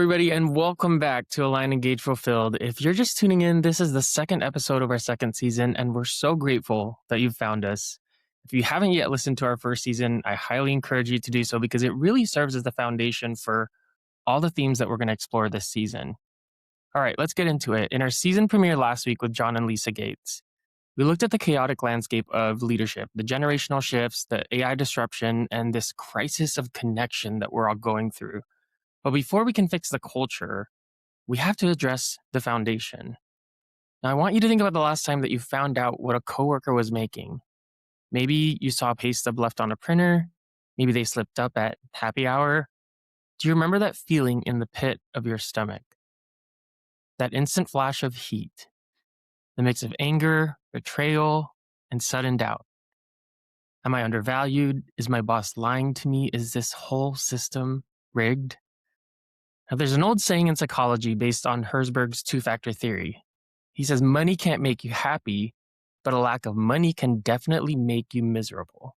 everybody, and welcome back to Align, Engage, Fulfilled. If you're just tuning in, this is the second episode of our second season, and we're so grateful that you've found us. If you haven't yet listened to our first season, I highly encourage you to do so because it really serves as the foundation for all the themes that we're going to explore this season. All right, let's get into it. In our season premiere last week with John and Lisa Gates, we looked at the chaotic landscape of leadership, the generational shifts, the AI disruption, and this crisis of connection that we're all going through. But before we can fix the culture, we have to address the foundation. Now, I want you to think about the last time that you found out what a coworker was making. Maybe you saw a pay stub left on a printer. Maybe they slipped up at happy hour. Do you remember that feeling in the pit of your stomach? That instant flash of heat, the mix of anger, betrayal, and sudden doubt. Am I undervalued? Is my boss lying to me? Is this whole system rigged? Now, there's an old saying in psychology based on Herzberg's two-factor theory. He says money can't make you happy, but a lack of money can definitely make you miserable.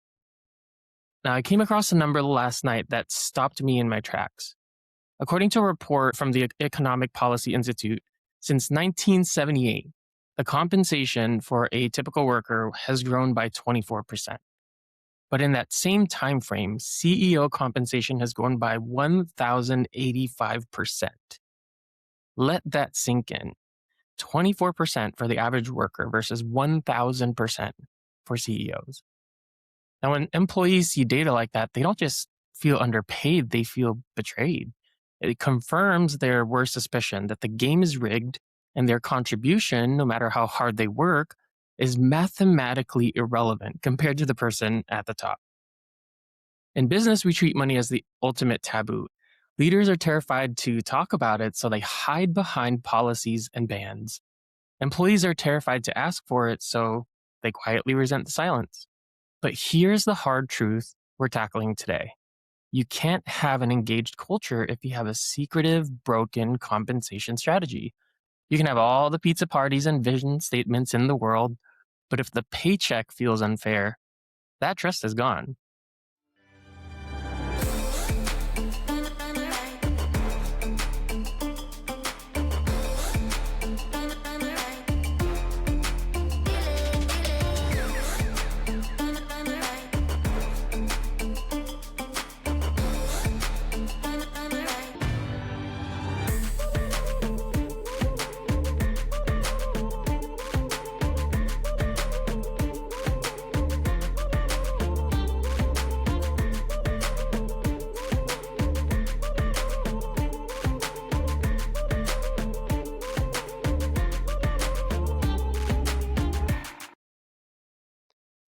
Now, I came across a number last night that stopped me in my tracks. According to a report from the Economic Policy Institute, since 1978, the compensation for a typical worker has grown by 24%. But in that same time frame, CEO compensation has grown by 1,085%. Let that sink in. 24% for the average worker versus 1,000% for CEOs. Now, when employees see data like that, they don't just feel underpaid, they feel betrayed. It confirms their worst suspicion that the game is rigged and their contribution, no matter how hard they work, is mathematically irrelevant compared to the person at the top. In business, we treat money as the ultimate taboo. Leaders are terrified to talk about it, so they hide behind policies and bans. Employees are terrified to ask for it, so they quietly resent the silence. But here's the hard truth we're tackling today. You can't have an engaged culture if you have a secretive, broken compensation strategy. You can have all the pizza parties and vision statements in the world, but if the paycheck feels unfair, that trust is gone.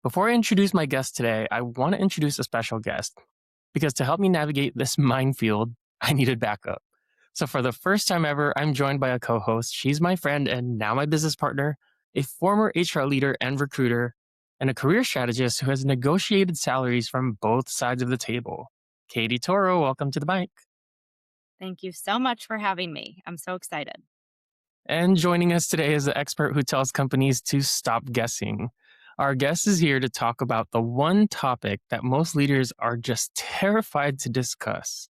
Before I introduce my guest today, I want to introduce a special guest because to help me navigate this minefield, I needed backup. So for the first time ever, I'm joined by a co-host. She's my friend and now my business partner, a former HR leader and recruiter, and a career strategist who has negotiated salaries from both sides of the table. Caty Toro, welcome to the mic. Thank you so much for having me. I'm so excited. And joining us today is the expert who tells companies to stop guessing. Our guest is here to talk about the one topic that most leaders are just terrified to discuss: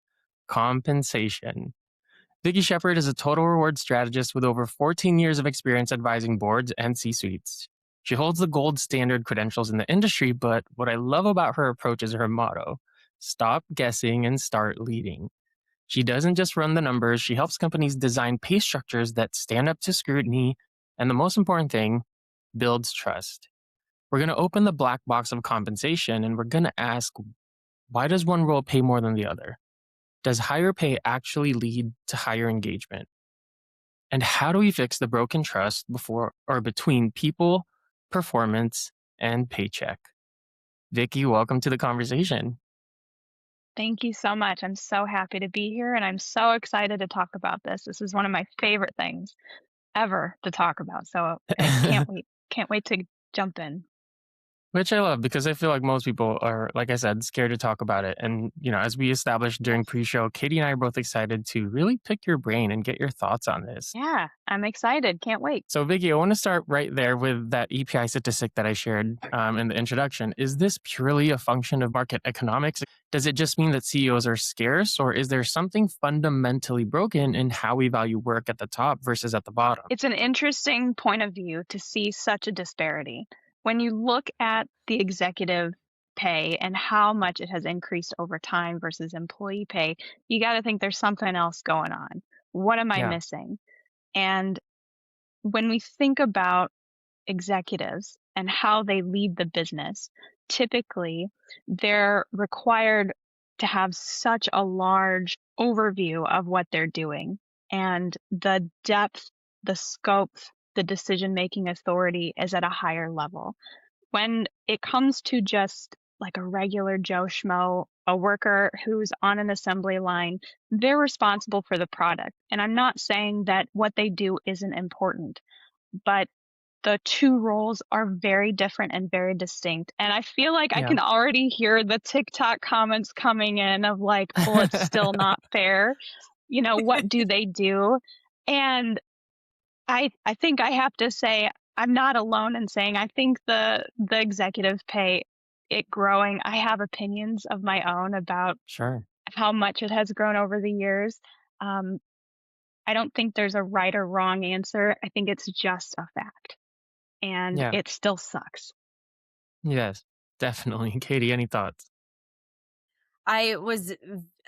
compensation. Vicki Shepard is a total reward strategist with over 14 years of experience advising boards and C-suites. She holds the gold standard credentials in the industry, but what I love about her approach is her motto: stop guessing and start leading. She doesn't just run the numbers, she helps companies design pay structures that stand up to scrutiny, and the most important thing, builds trust. We're going to open the black box of compensation and we're going to ask, why does one role pay more than the other? Does higher pay actually lead to higher engagement? And how do we fix the broken trust before or between people, performance, and paycheck? Vicki, welcome to the conversation. Thank you so much. I'm so happy to be here and I'm so excited to talk about this. This is one of my favorite things ever to talk about. So I can't wait to jump in. Which I love because I feel like most people are, like I said, scared to talk about it. And, as we established during pre show, Katie and I are both excited to really pick your brain and get your thoughts on this. Yeah, I'm excited. Can't wait. So, Vicky, I want to start right there with that EPI statistic that I shared in the introduction. Is this purely a function of market economics? Does it just mean that CEOs are scarce, or is there something fundamentally broken in how we value work at the top versus at the bottom? It's an interesting point of view to see such a disparity. When you look at the executive pay and how much it has increased over time versus employee pay, you got to think there's something else going on. What am I Yeah. missing? And when we think about executives and how they lead the business, typically they're required to have such a large overview of what they're doing, and the depth, the scope, the decision making authority is at a higher level. When it comes to just like a regular Joe Schmo, a worker who's on an assembly line, they're responsible for the product. And I'm not saying that what they do isn't important, but the two roles are very different and very distinct. And I feel like I Yeah. can already hear the TikTok comments coming in of like, well, it's still not fair. What do they do? And I think I have to say I'm not alone in saying I think the executive pay it growing. I have opinions of my own about Sure. how much it has grown over the years. Um, I don't think there's a right or wrong answer. I think it's just a fact, and Yeah. it still sucks. Yes. Definitely. Katie, any thoughts? I was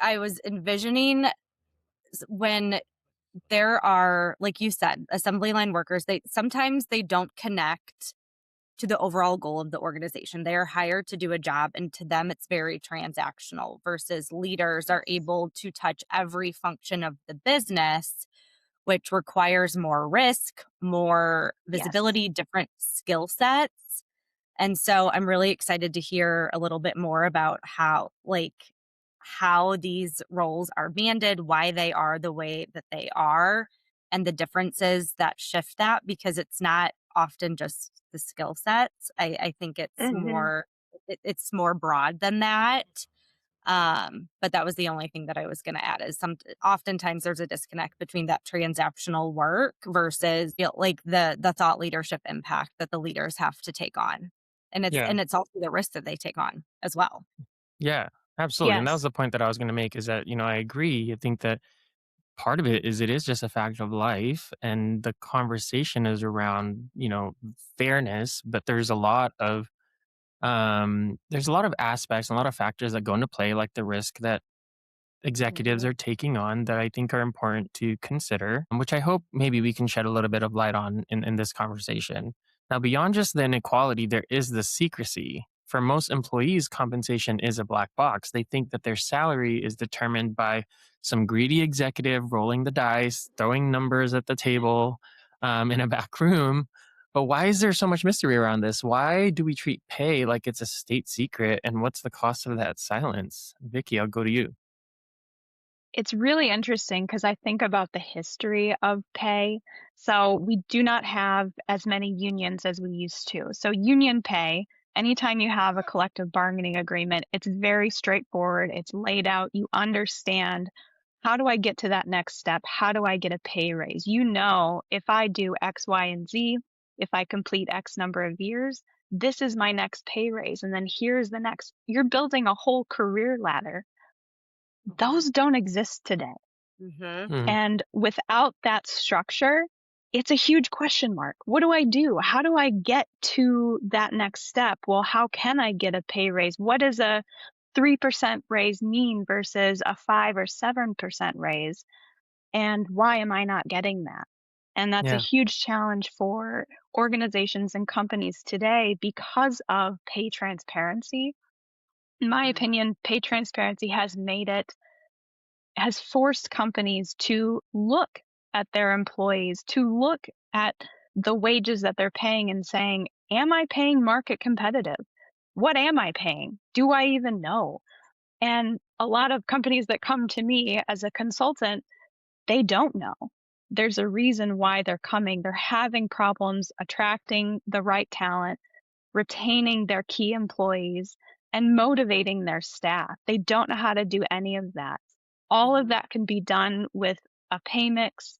I was envisioning when there are, like you said, assembly line workers, they sometimes they don't connect to the overall goal of the organization. They are hired to do a job, and to them it's very transactional, versus leaders are able to touch every function of the business, which requires more risk, more Yes. visibility, different skill sets. And so I'm really excited to hear a little bit more about how these roles are banded, why they are the way that they are, and the differences that shift that, because it's not often just the skill sets. I think Mhm. it's more broad than that. But that was the only thing that I was going to add is oftentimes there's a disconnect between that transactional work versus like the thought leadership impact that the leaders have to take on. And it's Yeah. and it's also the risk that they take on as well. Yeah. Absolutely. And that was Yes. the point that I was going to make is that, I agree. I think that part of it is just a fact of life, and the conversation is around, fairness, but there's a lot of aspects and a lot of factors that go into play, like the risk that executives Mhm. are taking on that I think are important to consider, which I hope maybe we can shed a little bit of light on in this conversation. Now, beyond just the inequality, there is the secrecy. For most employees, compensation is a black box. They think that their salary is determined by some greedy executive rolling the dice, throwing numbers at the table in a back room. But why is there so much mystery around this? Why do we treat pay like it's a state secret? And what's the cost of that silence? Vicky, I'll go to you. It's really interesting because I think about the history of pay. So we do not have as many unions as we used to. So union pay, anytime you have a collective bargaining agreement, it's very straightforward. It's laid out. You understand, how do I get to that next step? How do I get a pay raise? If I do X, Y, and Z, if I complete X number of years, this is my next pay raise. And then here's the next. You're building a whole career ladder. Those don't exist today. Mhm. Mhm. And without that structure, it's a huge question mark. What do I do? How do I get to that next step? Well, how can I get a pay raise? What does a 3% raise mean versus a 5 or 7% raise? And why am I not getting that? And that's a Yeah. huge challenge for organizations and companies today because of pay transparency. In my opinion, pay transparency has forced companies to look at their employees, to look at the wages that they're paying and saying, am I paying market competitive? What am I paying? Do I even know? And a lot of companies that come to me as a consultant, they don't know. There's a reason why they're coming. They're having problems attracting the right talent. retaining their key employees, and motivating their staff. They don't know how to do any of that. All of that can be done with a pay mix,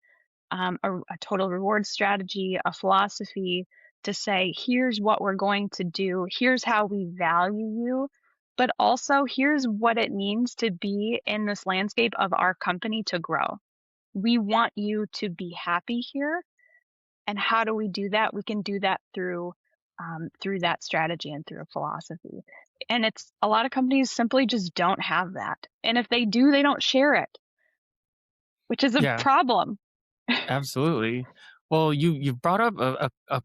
a total reward strategy, a philosophy to say, here's what we're going to do, here's how we value you, but also here's what it means to be in this landscape of our company to grow. We want you to be happy here. And how do we do that? We can do that through that strategy and through a philosophy. And it's a lot of companies simply just don't have that. And if they do, they don't share it, which is a Yeah, problem. absolutely. Well, you've brought up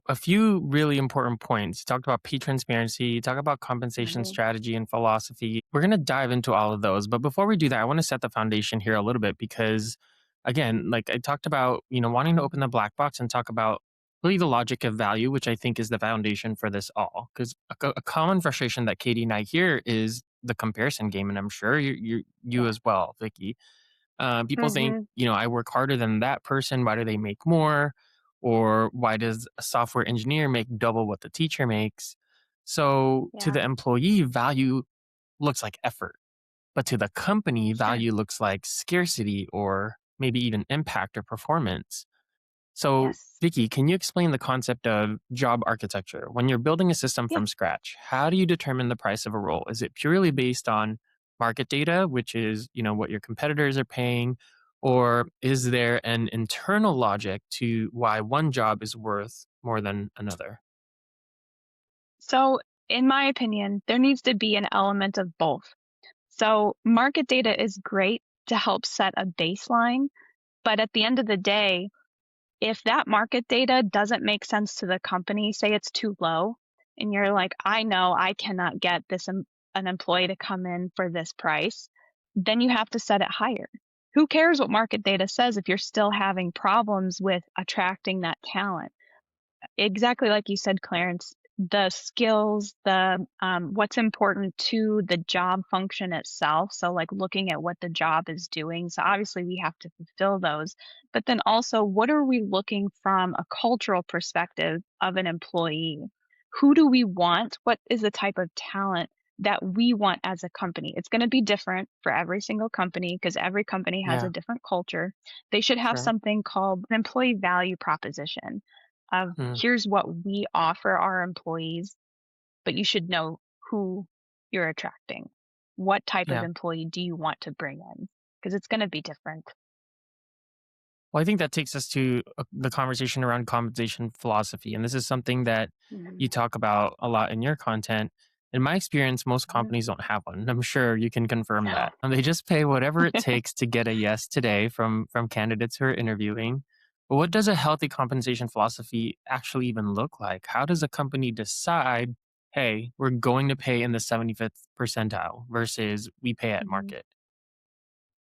a few really important points. You talked about pay transparency, you talk about compensation strategy and philosophy. We're going to dive into all of those. But before we do that, I want to set the foundation here a little bit because, again, like I talked about, wanting to open the black box and talk about really the logic of value, which I think is the foundation for this all. Because a common frustration that Katie and I hear is the comparison game. And I'm sure you as well, Vicki. People think, Mhm. I work harder than that person. Why do they make more? Or why does a software engineer make double what the teacher makes? So to Yeah, the employee, value looks like effort. But to the company, sure. value looks like scarcity or maybe even impact or performance. So, Yes. Vicky, can you explain the concept of job architecture? When you're building a system Yeah. from scratch, how do you determine the price of a role? Is it purely based on market data, which is, what your competitors are paying? Or is there an internal logic to why one job is worth more than another? So, in my opinion, there needs to be an element of both. So, market data is great to help set a baseline, but at the end of the day, if that market data doesn't make sense to the company, say it's too low, and you're like, I know I cannot get an employee to come in for this price, then you have to set it higher. Who cares what market data says if you're still having problems with attracting that talent? Exactly like you said, Clarence, the skills, the what's important to the job function itself. So like looking at what the job is doing. So obviously we have to fulfill those. But then also what are we looking from a cultural perspective of an employee? Who do we want? What is the type of talent that we want as a company? It's going to be different for every single company because every company has a Yeah, different culture. They should have sure. something called an employee value proposition of Mm, here's what we offer our employees, but you should know who you're attracting. What type of yeah. employee do you want to bring in? Because it's going to be different. Well, I think that takes us to the conversation around compensation philosophy. And this is something that Mhm. you talk about a lot in your content. In my experience, most Mhm. companies don't have one. I'm sure you can confirm No. that. And they just pay whatever it takes to get a yes today from candidates who are interviewing. But what does a healthy compensation philosophy actually even look like? How does a company decide, hey, we're going to pay in the 75th percentile versus we pay at Mhm. market?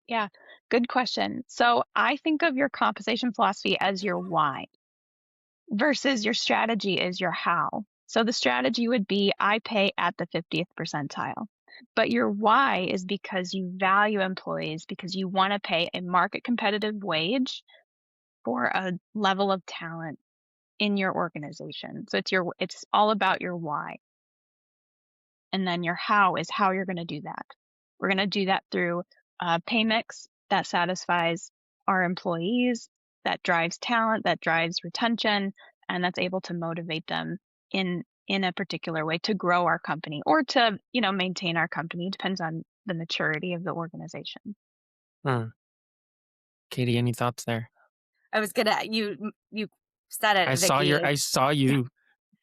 Yeah, good question. So I think of your compensation philosophy as your why versus your strategy is your how. So the strategy would be I pay at the 50th percentile. But your why is because you value employees, because you want to pay a market competitive wage for a level of talent in your organization. So it's all about your why. And then your how is how you're going to do that. We're going to do that through a pay mix that satisfies our employees, that drives talent, that drives retention, and that's able to motivate them in a particular way to grow our company or to, maintain our company. Depends on the maturity of the organization. Hmm. Katie, any thoughts there? I was gonna you said it, Vicky. I saw you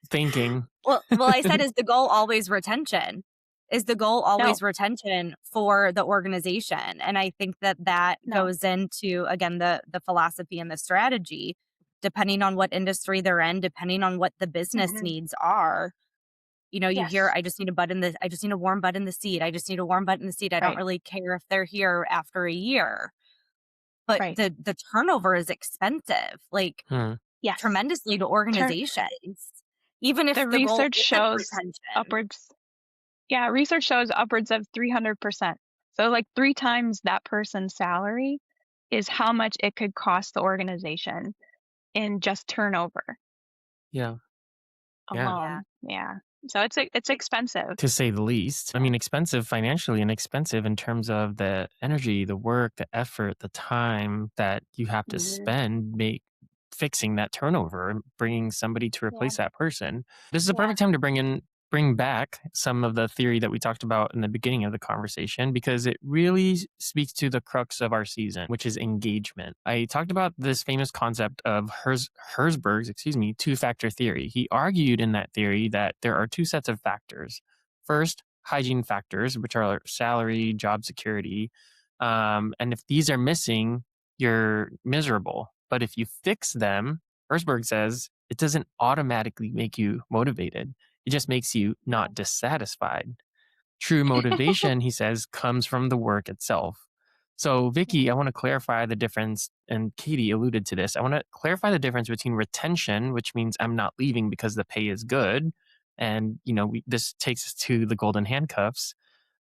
thinking. Well, I said, is the goal always retention? Is the goal No, always retention for the organization? And I think that that no. goes into, again, the philosophy and the strategy, depending on what industry they're in, depending on what the business Hmm. needs are. You hear, Yes. I just need a warm butt in the seat. I just need a warm butt in the seat. I don't Right. really care if they're here after a year. But Right. the turnover is expensive, like, Hmm. Yes. tremendously to Turn organizations, even if the the goal research isn't shows retention. upwards Yeah, research shows upwards of 300%. So, like 3 times that person's salary is how much it could cost the organization in just turnover Yeah. Yeah. Yeah. alone. Yeah. So it's expensive. To say the least. I mean, expensive financially and expensive in terms of the energy, the work, the effort, the time that you have to Mhm. spend fixing that turnover and bringing somebody to Yeah. replace that person. This is a perfect time to bring back some of the theory that we talked about in the beginning of the conversation because it really speaks to the crux of our season, which is engagement. I talked about this famous concept of Herzberg's, two-factor theory. He argued in that theory that there are two sets of factors. First, hygiene factors, which are salary, job security. And if these are missing, you're miserable. But if you fix them, Herzberg says it doesn't automatically make you motivated. It just makes you Yeah. not dissatisfied. True motivation, he says, comes from the work itself. So, Vicki, I want to clarify the difference, and Caty alluded to this. I want to clarify the difference between retention, which means I'm not leaving because the pay is good. And, this takes us to the golden handcuffs.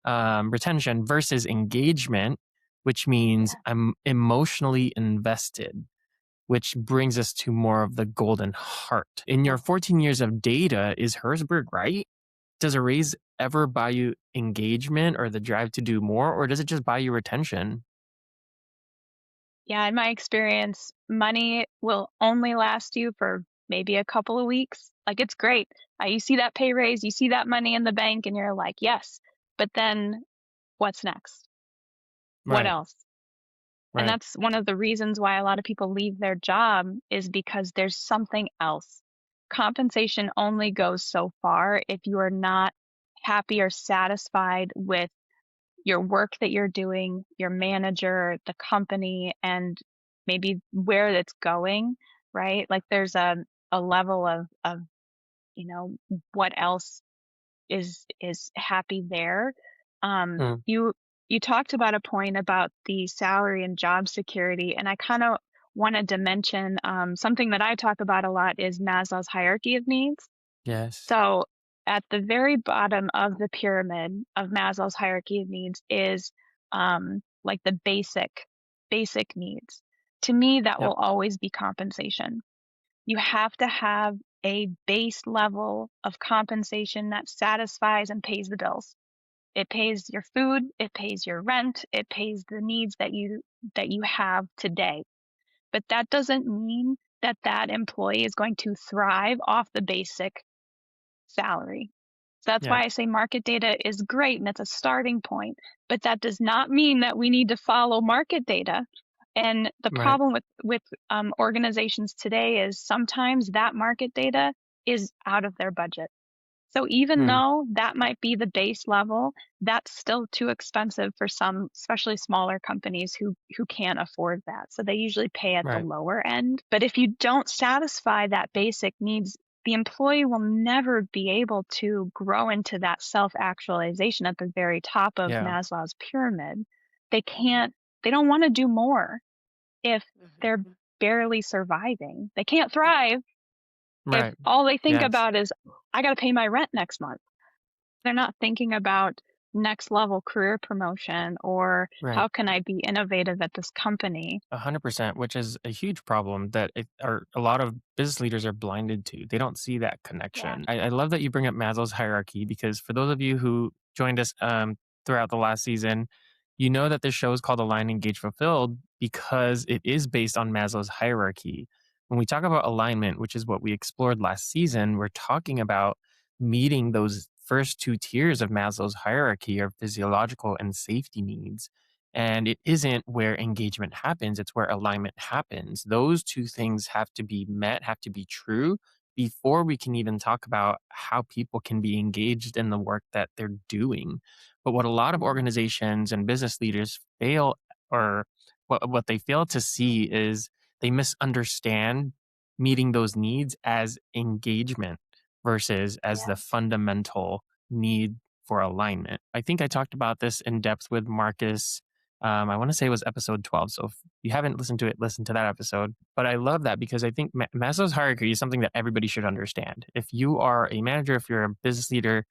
Retention versus engagement, which means Yeah. I'm emotionally invested, which brings us to more of the golden heart. In your 14 years of data, is Herzberg right? Does a raise ever buy you engagement or the drive to do more, or does it just buy you retention? Yeah, in my experience, money will only last you for maybe a couple of weeks. Like, it's great. You see that pay raise, you see that money in the bank, and you're like, yes. But then what's next? What Right, else? And right. that's one of the reasons why a lot of people leave their job is because there's something else. Compensation only goes so far if you are not happy or satisfied with your work that you're doing, your manager, the company, and maybe where it's going, right? Like there's a level of, you know, what else is happy there. Mm, You talked about a point about the salary and job security, and I kind of wanted to mention something that I talk about a lot is Maslow's hierarchy of needs. yes. So at the very bottom of the pyramid of Maslow's hierarchy of needs is like the basic needs. To me, that Yep, will always be compensation. You have to have a base level of compensation that satisfies and pays the bills. It pays your food, it pays your rent, it pays the needs that you have today. But that doesn't mean that that employee is going to thrive off the basic salary. So that's yep, why I say market data is great and it's a starting point, but that does not mean that we need to follow market data. And the right. problem with organizations today is sometimes that market data is out of their budget. So even Mm, though that might be the base level, that's still too expensive for some, especially smaller companies who can't afford that. So they usually pay at the right. lower end. But if you don't satisfy that basic needs, the employee will never be able to grow into that self-actualization at the very top of Yeah, Maslow's pyramid. They can't, they don't want to do more if they're Mhm. barely surviving. They can't thrive if right. all they think Yes. about is, I got to pay my rent next month. They're not thinking about next level career promotion or Right. how can I be innovative at this company. 100%, which is a huge problem that a lot of business leaders are blinded to. They don't see that Yeah. connection. I love that you bring up Maslow's hierarchy because for those of you who joined us throughout the last season, you know that this show is called Align, Engage, Fulfilled because it is based on Maslow's hierarchy. When we talk about alignment, which is what we explored last season, we're talking about meeting those first two tiers of Maslow's hierarchy of physiological and safety needs. And it isn't where engagement happens, it's where alignment happens. Those two things have to be met, have to be true before we can even talk about how people can be engaged in the work that they're doing. But what a lot of Mhm. organizations and business leaders fail or what they fail to see is they misunderstand meeting those needs as engagement versus as Yeah. the fundamental need for alignment. I think I talked about this in depth with Marcus. I want to say it was episode 12. So if you haven't listened to it, listen to that episode. But I love that because I think Maslow's hierarchy is something that everybody should understand. If you are a manager, if you're a business leader,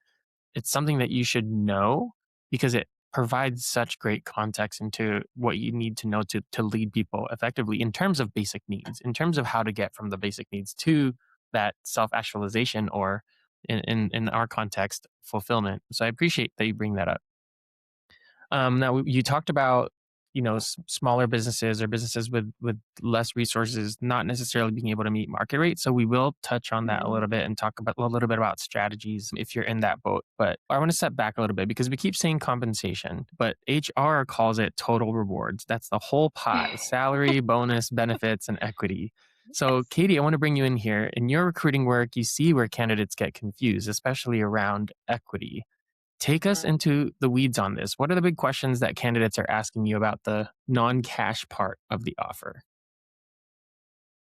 it's something that you should know because it provides such great context into what you need to know to lead people effectively in terms of basic needs, in terms of how to get from the basic needs to that self actualization or in our context, fulfillment. So I appreciate that you bring that up. Now you talked about, smaller businesses or businesses with less resources not necessarily being able to meet market rate. So we will touch on that a little bit and talk about a little bit about strategies if you're in that boat. But I want to step back a little bit because we keep saying compensation, but HR calls it total rewards. That's the whole pie: salary, bonus, benefits, and equity. So, Caty, I want to bring you in here. In your recruiting work, you see where candidates get confused, especially around equity. Take us into the weeds on this. What are the big questions that candidates are asking you about the non-cash part of the offer?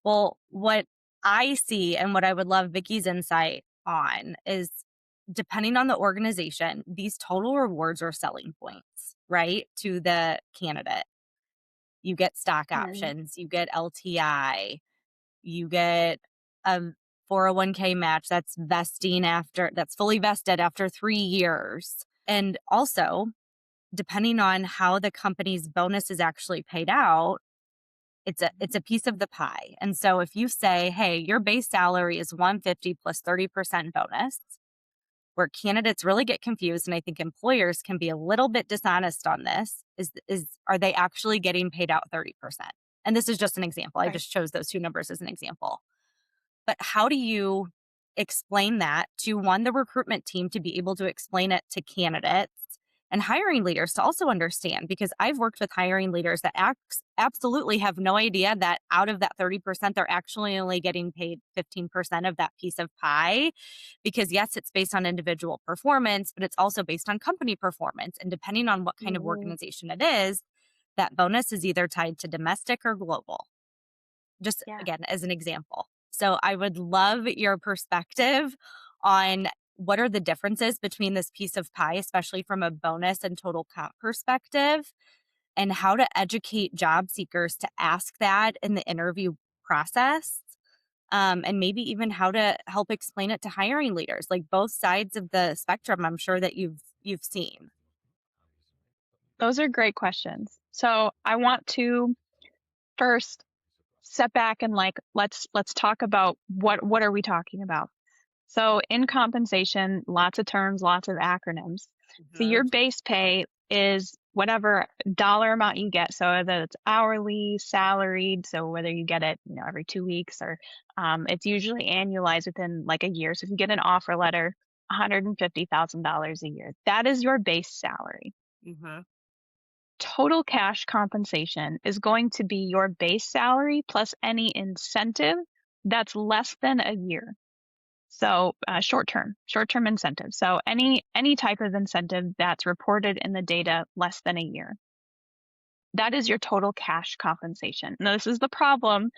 Well, what I see and what I would love Vicki's insight on is, depending on the organization, these total rewards are selling points, right, to the candidate. You get stock options, you get LTI, you get a 401k match that's fully vested after 3 years. And also, depending on how the company's bonus is actually paid out, it's a piece of the pie. And so if you say, hey, your base salary is 150 plus 30% bonus, where candidates really get confused, and I think employers can be a little bit dishonest on this, is are they actually getting paid out 30%? And this is just an example. I just chose those two numbers as an example. But how do you explain that to, one, the recruitment team to be able to explain it to candidates, and hiring leaders to also understand? Because I've worked with hiring leaders that absolutely have no idea that out of that 30%, they're actually only getting paid 15% of that piece of pie. Because yes, it's based on individual performance, but it's also based on company performance. And depending on what kind of organization it is, that bonus is either tied to domestic or global. Just again, as an example. So I would love your perspective on what are the differences between this piece of pie, especially from a bonus and total comp perspective, and how to educate job seekers to ask that in the interview process, and maybe even how to help explain it to hiring leaders, like both sides of the spectrum. I'm sure that you've seen. Those are great questions. So I want to first step back and let's talk about what are we talking about. So in compensation, lots of terms, lots of acronyms. So your base pay is whatever dollar amount you get. So whether it's hourly, salaried, so whether you get it, every 2 weeks, or it's usually annualized within like a year. So if you get an offer letter, $150,000 a year, that is your base salary. Total cash compensation is going to be your base salary plus any incentive that's less than a year. So short-term incentive. So any type of incentive that's reported in the data less than a year. That is your total cash compensation. Now, this is the problem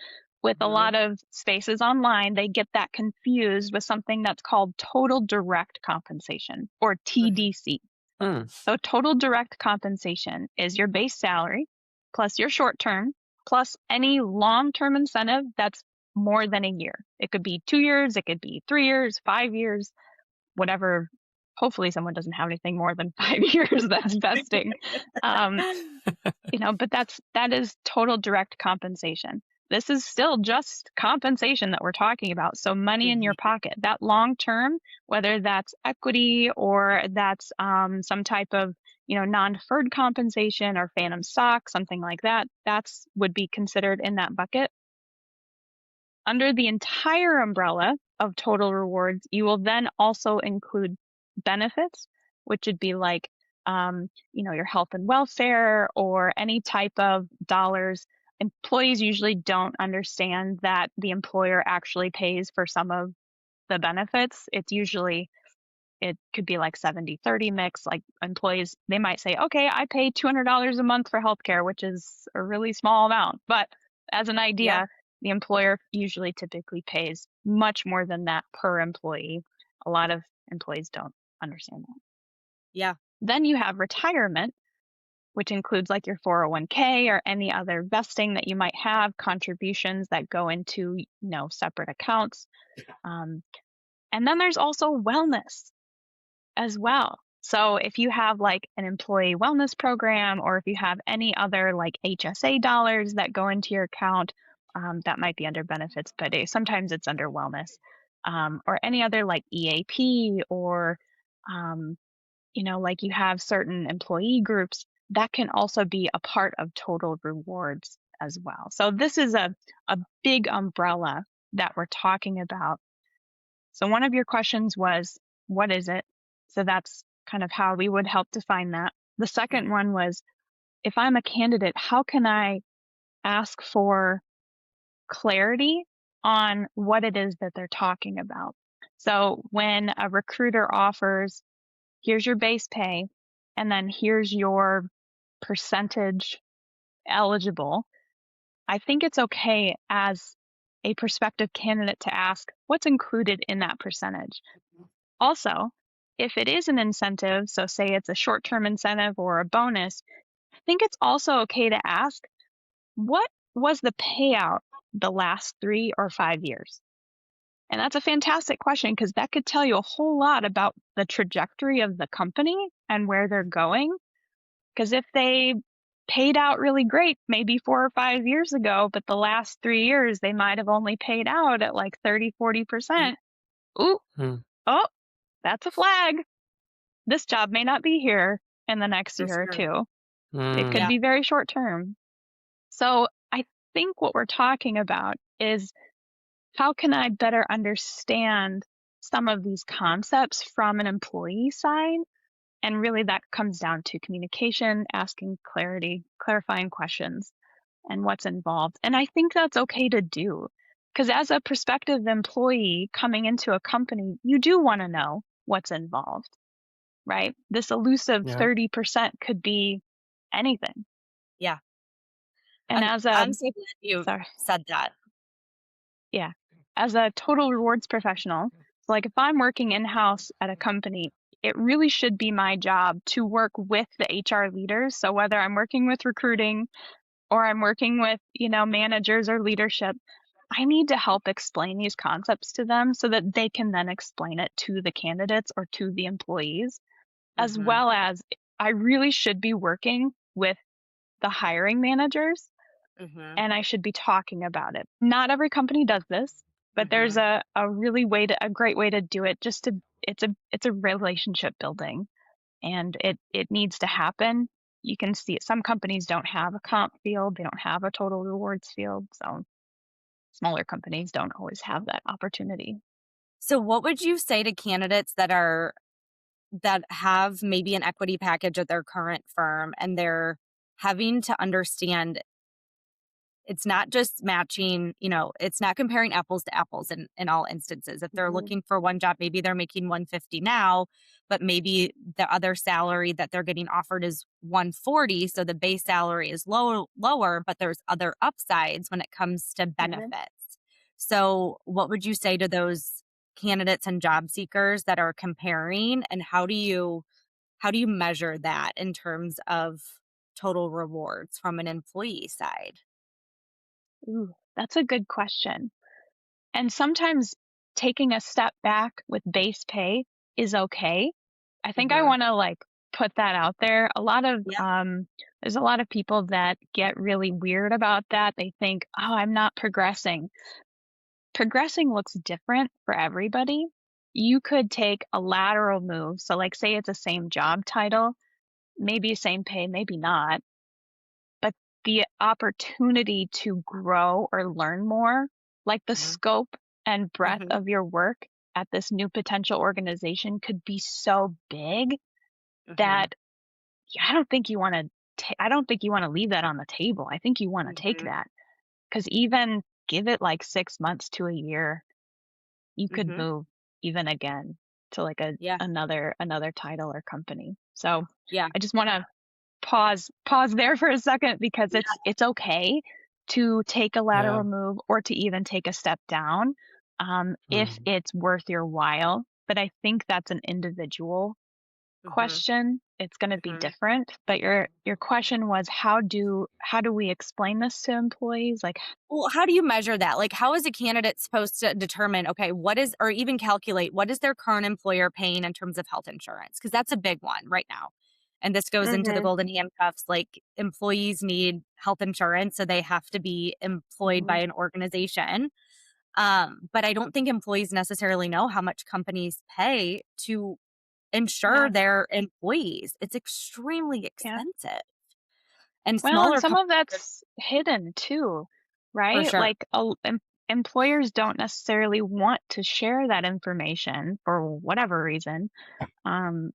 with a lot of spaces online. They get that confused with something that's called total direct compensation, or TDC. So total direct compensation is your base salary plus your short-term plus any long-term incentive that's more than a year. It could be 2 years, it could be 3 years, 5 years, whatever. Hopefully someone doesn't have anything more than 5 years that's vesting. But that is total direct compensation. This is still just compensation that we're talking about. So money in your pocket, that long term, whether that's equity or that's some type of non-deferred compensation or phantom stock, something like that, would be considered in that bucket. Under the entire umbrella of total rewards, you will then also include benefits, which would be like your health and welfare or any type of dollars. Employees usually don't understand that the employer actually pays for some of the benefits. It could be like 70-30 mix. Like employees, they might say, okay, I pay $200 a month for healthcare, which is a really small amount. But as an idea, the employer usually typically pays much more than that per employee. A lot of employees don't understand that. Yeah. Then you have retirement, which includes like your 401k or any other vesting that you might have, contributions that go into, separate accounts. And then there's also wellness as well. So if you have like an employee wellness program, or if you have any other like HSA dollars that go into your account, that might be under benefits, but sometimes it's under wellness. or any other like EAP or, like you have certain employee groups that can also be a part of total rewards as well. So this is a big umbrella that we're talking about. So one of your questions was, what is it? So that's kind of how we would help define that. The second one was, if I'm a candidate, how can I ask for clarity on what it is that they're talking about? So when a recruiter offers, here's your base pay, and then here's your percentage eligible, I think it's okay as a prospective candidate to ask what's included in that percentage. Also, if it is an incentive, so say it's a short-term incentive or a bonus, I think it's also okay to ask, what was the payout the last 3 or 5 years? And that's a fantastic question because that could tell you a whole lot about the trajectory of the company and where they're going. Because if they paid out really great maybe 4 or 5 years ago, but the last 3 years they might have only paid out at like 30, 40%. Ooh, oh, that's a flag. This job may not be here in the next year or two. It could be very short term. So I think what we're talking about is, how can I better understand some of these concepts from an employee side? And really that comes down to communication, asking clarifying questions, and what's involved. And I think that's okay to do, because as a prospective employee coming into a company, you do want to know what's involved, right? This elusive 30% could be anything. Yeah. And I'm so glad you said that. Yeah. As a total rewards professional, like if I'm working in-house at a company, it really should be my job to work with the HR leaders. So whether I'm working with recruiting or I'm working with, managers or leadership, I need to help explain these concepts to them so that they can then explain it to the candidates or to the employees, as well as I really should be working with the hiring managers. And I should be talking about it. Not every company does this, but there's a great way to do it. It's a relationship building, and it needs to happen. You can see it. Some companies don't have a comp field. They don't have a total rewards field. So smaller companies don't always have that opportunity. So what would you say to candidates that have maybe an equity package at their current firm, and they're having to understand it's not just matching, it's not comparing apples to apples in all instances. If they're looking for one job, maybe they're making 150 now, but maybe the other salary that they're getting offered is 140. So the base salary is lower, but there's other upsides when it comes to benefits. So what would you say to those candidates and job seekers that are comparing, and how do you measure that in terms of total rewards from an employee side? Ooh, that's a good question. And sometimes taking a step back with base pay is okay. I think I want to put that out there. There's a lot of people that get really weird about that. They think, oh, I'm not progressing. Progressing looks different for everybody. You could take a lateral move. So say it's the same job title, maybe same pay, maybe not. But the opportunity to grow or learn more, like the scope and breadth of your work at this new potential organization could be so big that I don't think you want to leave that on the table. I think you want to take that, because even give it 6 months to a year, you could move even again to another title or company. So I just want to pause there for a second, because it's okay to take a lateral move or to even take a step down if it's worth your while. But I think that's an individual question. It's going to be different. But your question was, how do we explain this to employees? Well, how do you measure that? How is a candidate supposed to determine, okay, or even calculate what is their current employer paying in terms of health insurance? Because that's a big one right now. And this goes into the golden handcuffs. Employees need health insurance, so they have to be employed by an organization. But I don't think employees necessarily know how much companies pay to insure Yeah. their employees. It's extremely Yeah. expensive. And Well, and smaller some of companies, that's hidden too, for right? sure. Like employers don't necessarily want to share that information for whatever reason. Um,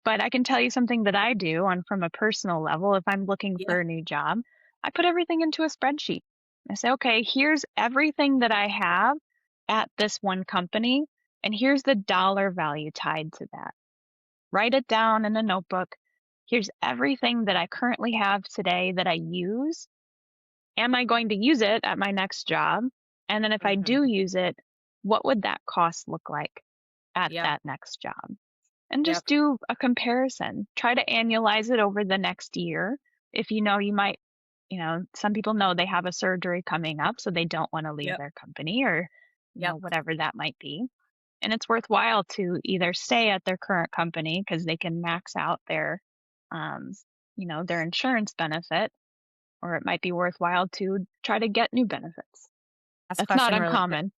but I can tell you something that I do on from a personal level. If I'm looking Yeah. for a new job, I put everything into a spreadsheet. I say, okay, here's everything that I have at this one company, and here's the dollar value tied to that. Write it down in a notebook. Here's everything that I currently have today that I use. Am I going to use it at my next job? And then if I Hmm. do use it, what would that cost look like at Yep. that next job? And Yep. just do a comparison. Try to annualize it over the next year. If you know you might, some people know they have a surgery coming up, so they don't want to leave Yep. their company or, Yep. whatever that might be. And it's worthwhile to either stay at their current company because they can max out um, their insurance benefit, or it might be worthwhile to try to get new benefits. Ask a That's not question really quick. uncommon.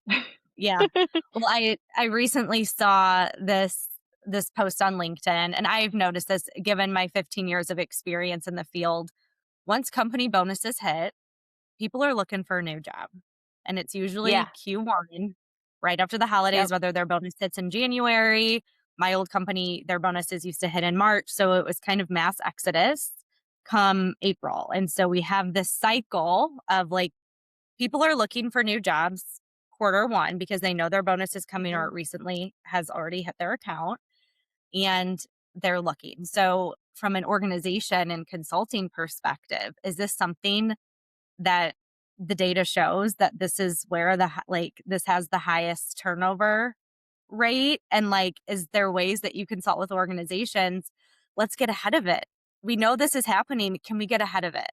Yeah. Well, I recently saw this post on LinkedIn, and I've noticed this given my 15 years of experience in the field. Once company bonuses hit, people are looking for a new job. And it's usually Yeah. Q1, right after the holidays, Yep. whether their bonus hits in January. My old company, their bonuses used to hit in March. So it was kind of mass exodus come April. And so we have this cycle of like people are looking for new jobs quarter 1 because they know their bonus is coming or it recently has already hit their account and they're looking. So from an organization and consulting perspective, is this something that the data shows that this is where this has the highest turnover rate? And like, is there ways that you consult with organizations? Let's get ahead of it. We know this is happening. Can we get ahead of it?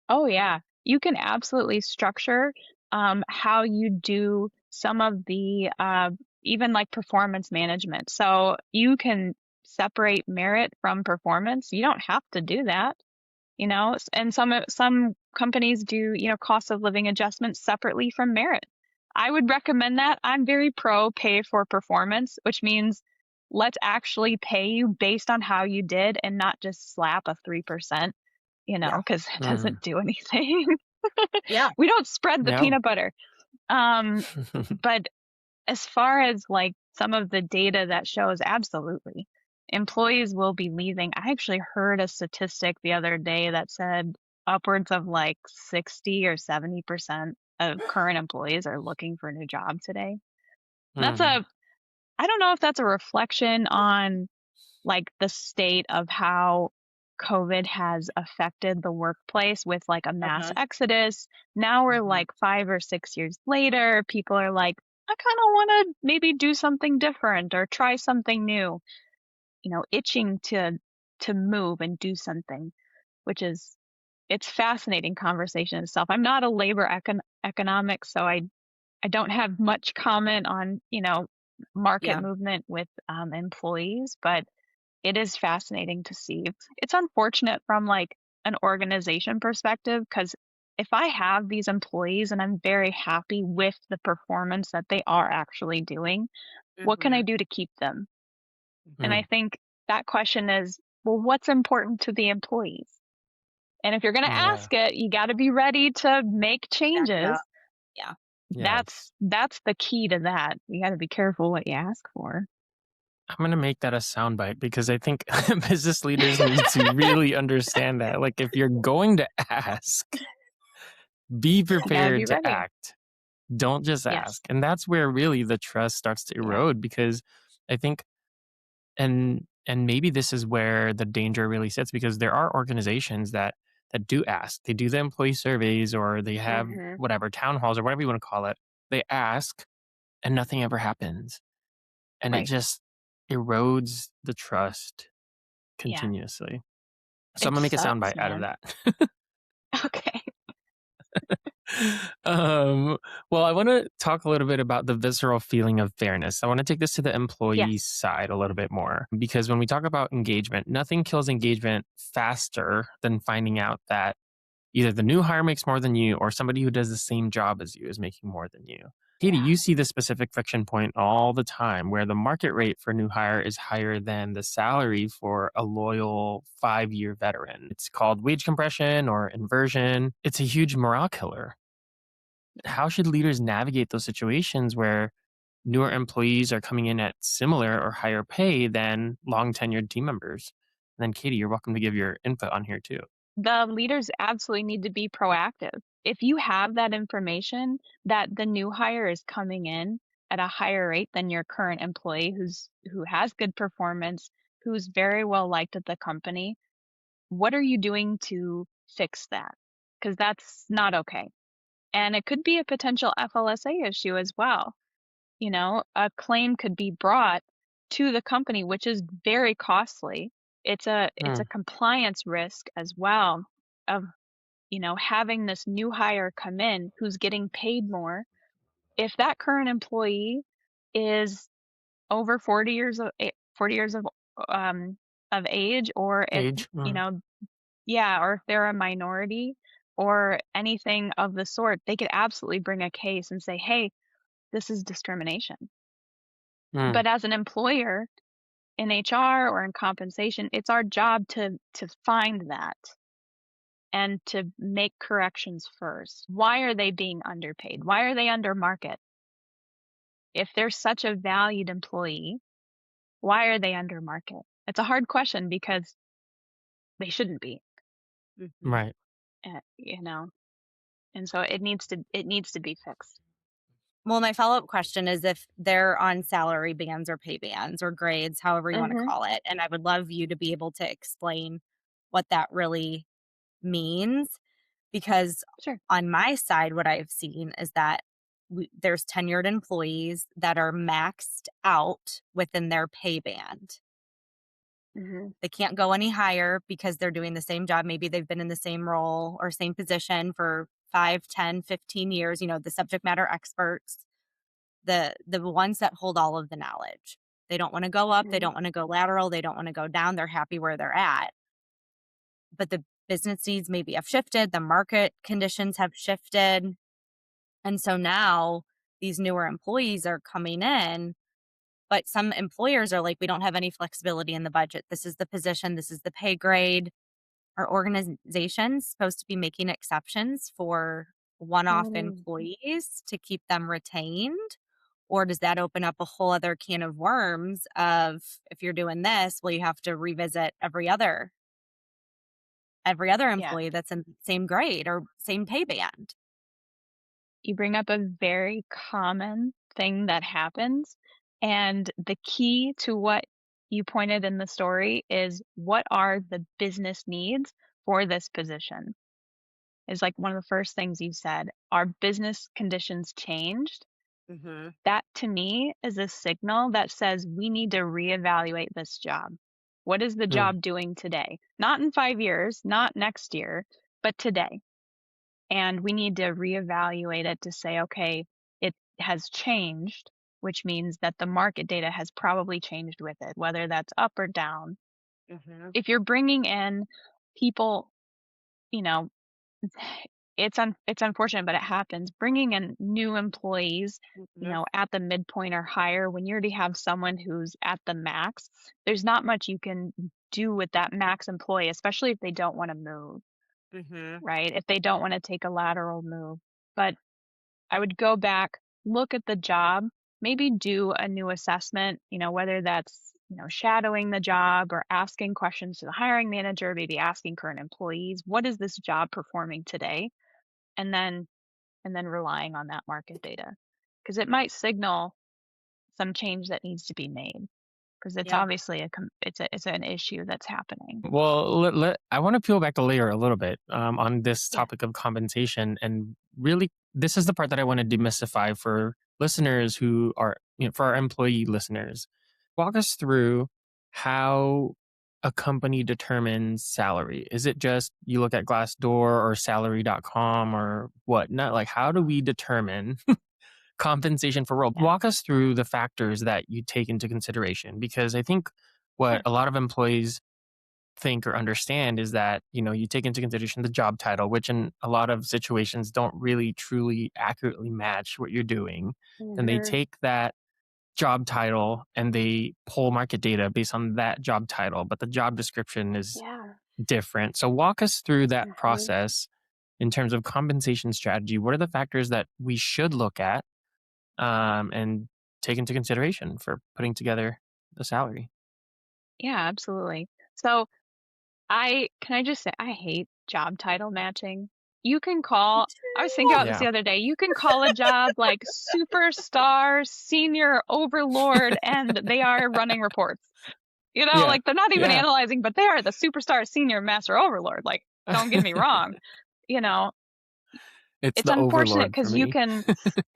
Oh, yeah. You can absolutely structure how you do some of the even like performance management. So you can separate merit from performance. You don't have to do that, and some companies do, cost of living adjustments separately from merit. I would recommend that. I'm very pro pay for performance, which means let's actually pay you based on how you did and not just slap a 3%, Yeah. because it Mm. doesn't do anything. Yeah. We don't spread the No. peanut butter. Um, but as far as like some of the data that shows, absolutely, employees will be leaving. I actually heard a statistic the other day that said upwards of like 60 or 70% of current employees are looking for a new job today. That's Mm. I don't know if that's a reflection on like the state of how COVID has affected the workplace with like a mass Uh-huh. exodus. Now we're Mhm. like 5 or 6 years later, people are like, I kind of want to maybe do something different or try something new, itching to move and do something, which is it's fascinating conversation itself. I'm not a labor economics, so I don't have much comment on, market Yeah. movement with employees, but it is fascinating to see. It's unfortunate from like an organization perspective because if I have these employees and I'm very happy with the performance that they are actually doing, what can I Mhm. do to keep them? And I Mm. think that question is, well, what's important to the employees? And if you're going to Yeah. ask it, you got to be ready to make Back it up. changes. Yeah. That's Yes. that's the key to that. You got to be careful what you ask for. I'm gonna make that a soundbite because I think business leaders need to really understand that. Like, if you're going to ask, be You got to be prepared to ready. act. Don't just Yes. ask. And that's where really the trust starts to Yeah. erode because I think and maybe this is where the danger really sits because there are organizations that do ask. They do the employee surveys or they have Mhm. whatever town halls or whatever you want to call it. They ask and nothing ever happens. And it Right. just erodes the trust Yeah. continuously. So I'm It gonna make a sucks, soundbite out of man. that. Okay. um, well, I want to talk a little bit about the visceral feeling of fairness. I want to take this to the employee Yes. side a little bit more because when we talk about engagement, nothing kills engagement faster than finding out that Either the new hire makes more than you or somebody who does the same job as you is making more than you. Caty, you see this specific friction point all the time where the market rate for new hire is higher than the salary for a loyal 5-year veteran. It's called wage compression or inversion. It's a huge morale killer. How should leaders navigate those situations where newer employees are coming in at similar or higher pay than long tenured team members? And then, Caty, you're welcome to give your input on here too. The leaders absolutely need to be proactive. If you have that information that the new hire is coming in at a higher rate than your current employee who has good performance, who's very well liked at the company, what are you doing to fix that? Because that's not okay. And it could be a potential FLSA issue as well. You know, a claim could be brought to the company, which is very costly. It's a compliance risk as well of, you know, having this new hire come in who's getting paid more. If that current employee is over 40 years of 40 years of age, or if, Age. you know, yeah, or if they're a minority or anything of the sort, they could absolutely bring a case and say, hey, this is discrimination. But as an employer in HR or in compensation, it's our job to find that and to make corrections first. Why are they being underpaid? Why are they under market? If they're such a valued employee, why are they under market? It's a hard question because they shouldn't be, Right. you know, and so it needs to be fixed. Well, my follow-up question is if they're on salary bands or pay bands or grades, however you want to call it, and I would love you to be able to explain what that really means, because Sure. on my side, what I've seen is that there's tenured employees that are maxed out within their pay band. They can't go any higher because they're doing the same job. Maybe they've been in the same role or same position for 5, 10, 15 years, you know, the subject matter experts, the ones that hold all of the knowledge. They don't want to go up, they don't want to go lateral, they don't want to go down, they're happy where they're at. But the business needs maybe have shifted, the market conditions have shifted. And so now these newer employees are coming in, but some employers are like, we don't have any flexibility in the budget. This is the position, this is the pay grade. Are organizations supposed to be making exceptions for one-off employees to keep them retained? Or does that open up a whole other can of worms of, if you're doing this, well, you have to revisit every other Yeah. employee that's in the same grade or same pay band? You bring up a very common thing that happens. And the key to what you pointed in the story is, what are the business needs for this position? Is like one of the first things you said. Are business conditions changed? That to me is a signal that says we need to reevaluate this job. What is the job doing today? Not in 5 years, not next year, but today. And we need to reevaluate it to say, okay, it has changed, which means that the market data has probably changed with it, whether that's up or down. If you're bringing in people, you know, it's unfortunate, but it happens. Bringing in new employees, you know, at the midpoint or higher, when you already have someone who's at the max, there's not much you can do with that max employee, especially if they don't want to move. Right? If they don't want to take a lateral move. But I would go back, look at the job, maybe do a new assessment, you know, whether that's, you know, shadowing the job or asking questions to the hiring manager, maybe asking current employees, what is this job performing today? And then relying on that market data, because it might signal some change that needs to be made, because it's obviously it's an issue that's happening. Well, I want to peel back the layer a little bit on this topic of compensation. And really, this is the part that I want to demystify for listeners who are, you know, for our employee listeners. Walk us through how a company determines salary. Is it just you look at Glassdoor or salary.com or what? Not like, how do we determine compensation for role? Walk us through the factors that you take into consideration, because I think what a lot of employees think or understand is that, you take into consideration the job title, which in a lot of situations don't really truly accurately match what you're doing. Then they Mhm. take that job title and they pull market data based on that job title, but the job description is Yeah. different. So walk us through that Mhm. process in terms of compensation strategy. What are the factors that we should look at and take into consideration for putting together the salary? Yeah, absolutely. So can I just say I hate job title matching. You can Me call I was thinking too. about this Yeah. the other day. You can call a job like superstar, senior overlord, and they are running reports. Yeah. Like they're not even Yeah. analyzing, but they are the superstar, senior, master overlord. Like, don't get me wrong. You know, It's it's the unfortunate overlord for because you me. can,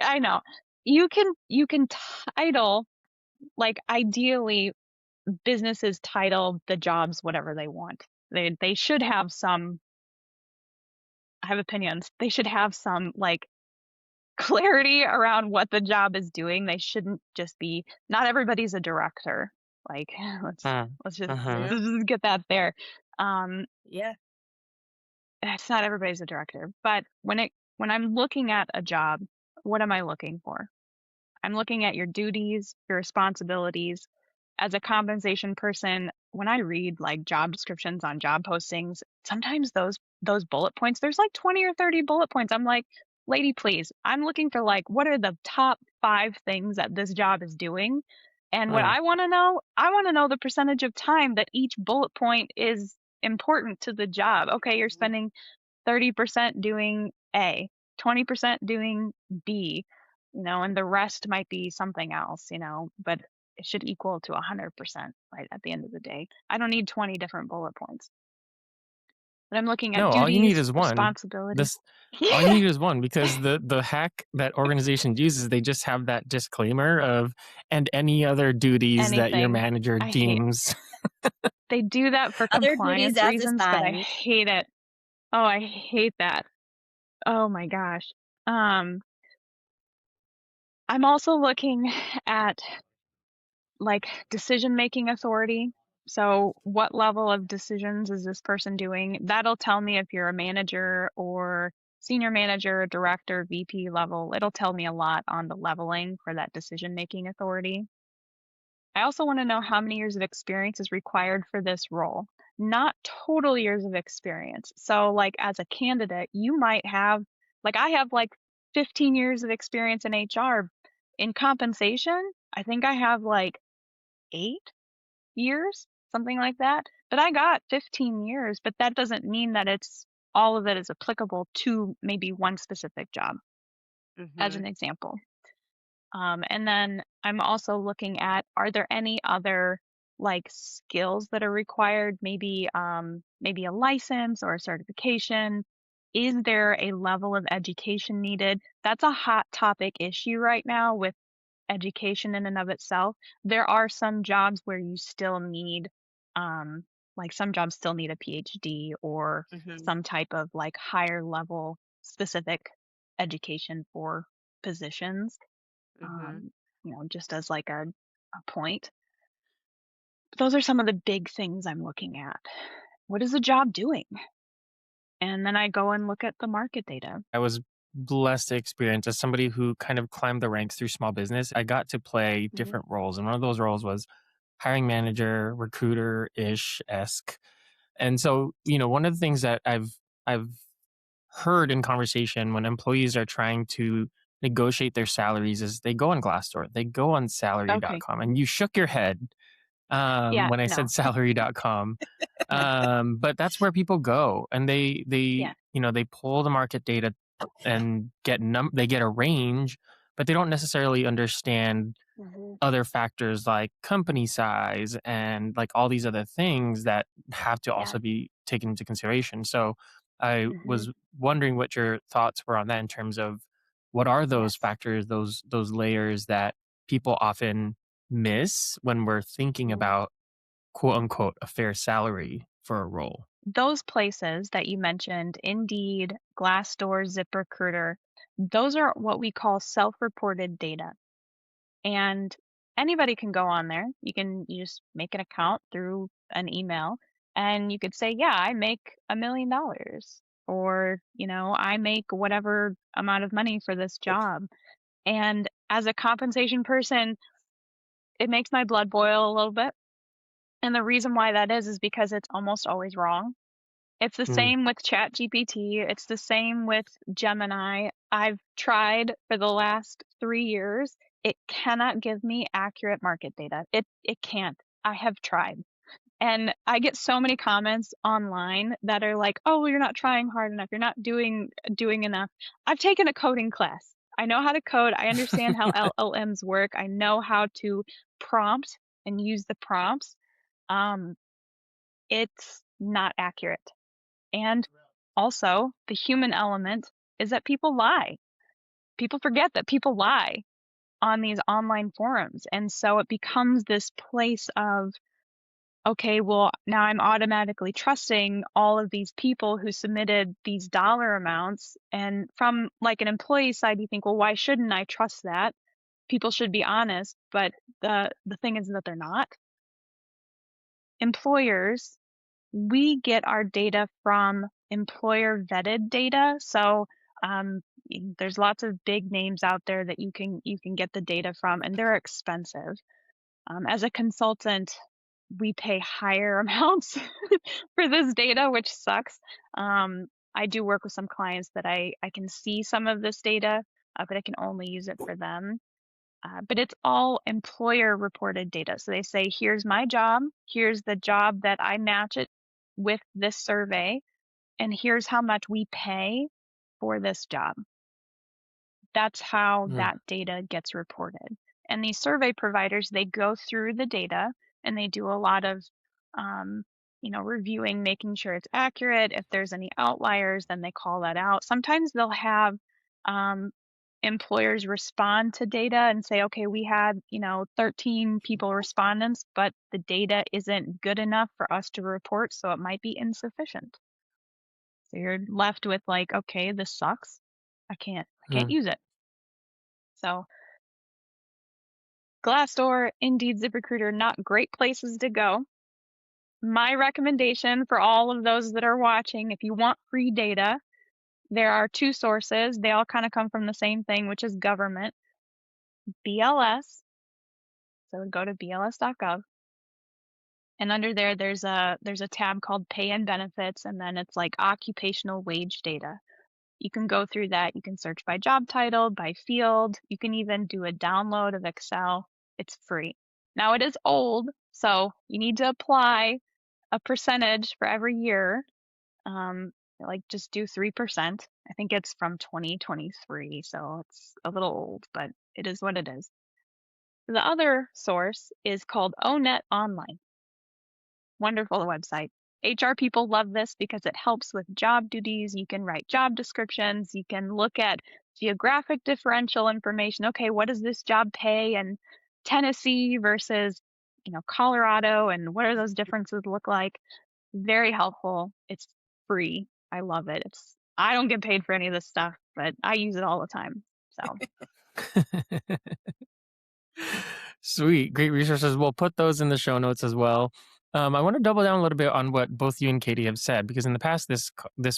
I know, you can title, like, ideally businesses title the jobs whatever they want. They should have some I have opinions. They should have some, like, clarity around what the job is doing. They shouldn't just be not everybody's a director. Like, let's Mm. let's just Mhm. Mhm. let's just get that there. Um, Yeah. it's not everybody's a director, but when I'm looking at a job, what am I looking for? I'm looking at your duties, your responsibilities. As a compensation person, when I read like job descriptions on job postings, sometimes those bullet points, there's like 20 or 30 bullet points. I'm like, lady, please, I'm looking for like what are the top 5 things that this job is doing? And what Mm. I want to know the percentage of time that each bullet point is important to the job. Okay, you're Mhm. spending 30% doing A, 20% doing B, and the rest might be something else, but it should equal to 100%, right, at the end of the day. I don't need 20 different bullet points. But I'm looking at No, all you need duties, is one. responsibility. This all you Yeah, need is one because the hack that organization uses, they just have that disclaimer of and any other duties that your anything. manager I hate deems. they do that for Other duties compliance as reasons, but I assigned. hate it. Oh, I hate that. Oh my gosh. Um, I'm also looking at like decision-making authority. So what level of decisions is this person doing? That'll tell me if you're a manager or senior manager, director, VP level. It'll tell me a lot on the leveling for that decision-making authority. I also want to know how many years of experience is required for this role, not total years of experience. So like as a candidate, you might have like I have like 15 years of experience in HR. In compensation, I think I have like 8 years, something like that. But I got 15 years, but that doesn't mean that it's all of it is applicable to maybe one specific job, as Mhm. an example. And then I'm also looking at are there any other like skills that are required? Maybe a license or a certification. Is there a level of education needed? That's a hot topic issue right now with education in and of itself. There are some jobs where you still need, like some jobs still need a PhD or Mhm. some type of like higher level specific education for positions, Mhm. just as like a point. But those are some of the big things I'm looking at. What is the job doing? And then I go and look at the market data. I was blessed to experience as somebody who kind of climbed the ranks through small business. I got to play Hmm. different roles, and one of those roles was hiring manager, recruiter ish esque. And so, one of the things that I've heard in conversation when employees are trying to negotiate their salaries is they go on Glassdoor, they go on Okay. salary.com, and you shook your head Yeah. when I said No. salary.com. But that's where people go, and Yeah. they pull the market data and they get a range, but they don't necessarily understand Hmm. other factors like company size and like all these other things that have to Yeah. also be taken into consideration. So I Hmm. was wondering what your thoughts were on that in terms of what are those Yes. factors, those layers that people often miss when we're thinking Mhm. about quote unquote a fair salary for a role. Those places that you mentioned, Indeed, Glassdoor, ZipRecruiter, those are what we call self-reported data. And anybody can go on there. You just make an account through an email And you could say, yeah, I make $1 million, or, I make whatever amount of money for this job. And as a compensation person, it makes my blood boil a little bit. And the reason why that is because it's almost always wrong. It's the same with ChatGPT. It's the same with Gemini. I've tried for the last 3 years. It cannot give me accurate market data. It can't. I have tried. And I get so many comments online that are like, "Oh, you're not trying hard enough. You're not doing enough." I've taken a coding class. I know how to code. I understand how LLMs work. I know how to prompt and use the prompts. It's not accurate. And also, the human element is that people lie. People forget that people lie on these online forums. And so it becomes this place of, okay, well, now I'm automatically trusting all of these people who submitted these dollar amounts. And from like an employee side, you think, well, why shouldn't I trust that? People should be honest. But the thing is that they're not. Employers, we get our data from employer vetted data. So there's lots of big names out there that you can get the data from, and they're expensive. As a consultant, we pay higher amounts for this data, which sucks. I do work with some clients that I can see some of this data, but I can only use it for them. But it's all employer reported data. So they say, here's my job, here's the job that I match it with this survey, and here's how much we pay for this job. That's how that data gets reported. And these survey providers, they go through the data and they do a lot of, reviewing, making sure it's accurate. If there's any outliers, then they call that out. Sometimes they'll have employers respond to data and say, okay, we had, 13 people respondents, but the data isn't good enough for us to report, so it might be insufficient. So you're left with like, okay, this sucks. I can't use it. So Glassdoor, Indeed, ZipRecruiter, not great places to go. My recommendation for all of those that are watching, if you want free data, there are 2 sources. They all kind of come from the same thing, which is government. BLS. So go to bls.gov. And under there, there's a tab called Pay and Benefits, and then it's like occupational wage data. You can go through that. You can search by job title, by field. You can even do a download of Excel. It's free. Now it is old, so you need to apply a percentage for every year. Like just do 3%. I think it's from 2023, so it's a little old, but it is what it is. The other source is called ONET Online. Wonderful website. HR people love this because it helps with job duties. You can write job descriptions. You can look at geographic differential information. Okay, what does this job pay in Tennessee versus, Colorado, and what do those differences look like? Very helpful. It's free. I love it. I don't get paid for any of this stuff, but I use it all the time. So Sweet. Great resources. We'll put those in the show notes as well. I want to double down a little bit on what both you and Caty have said, because in the past, this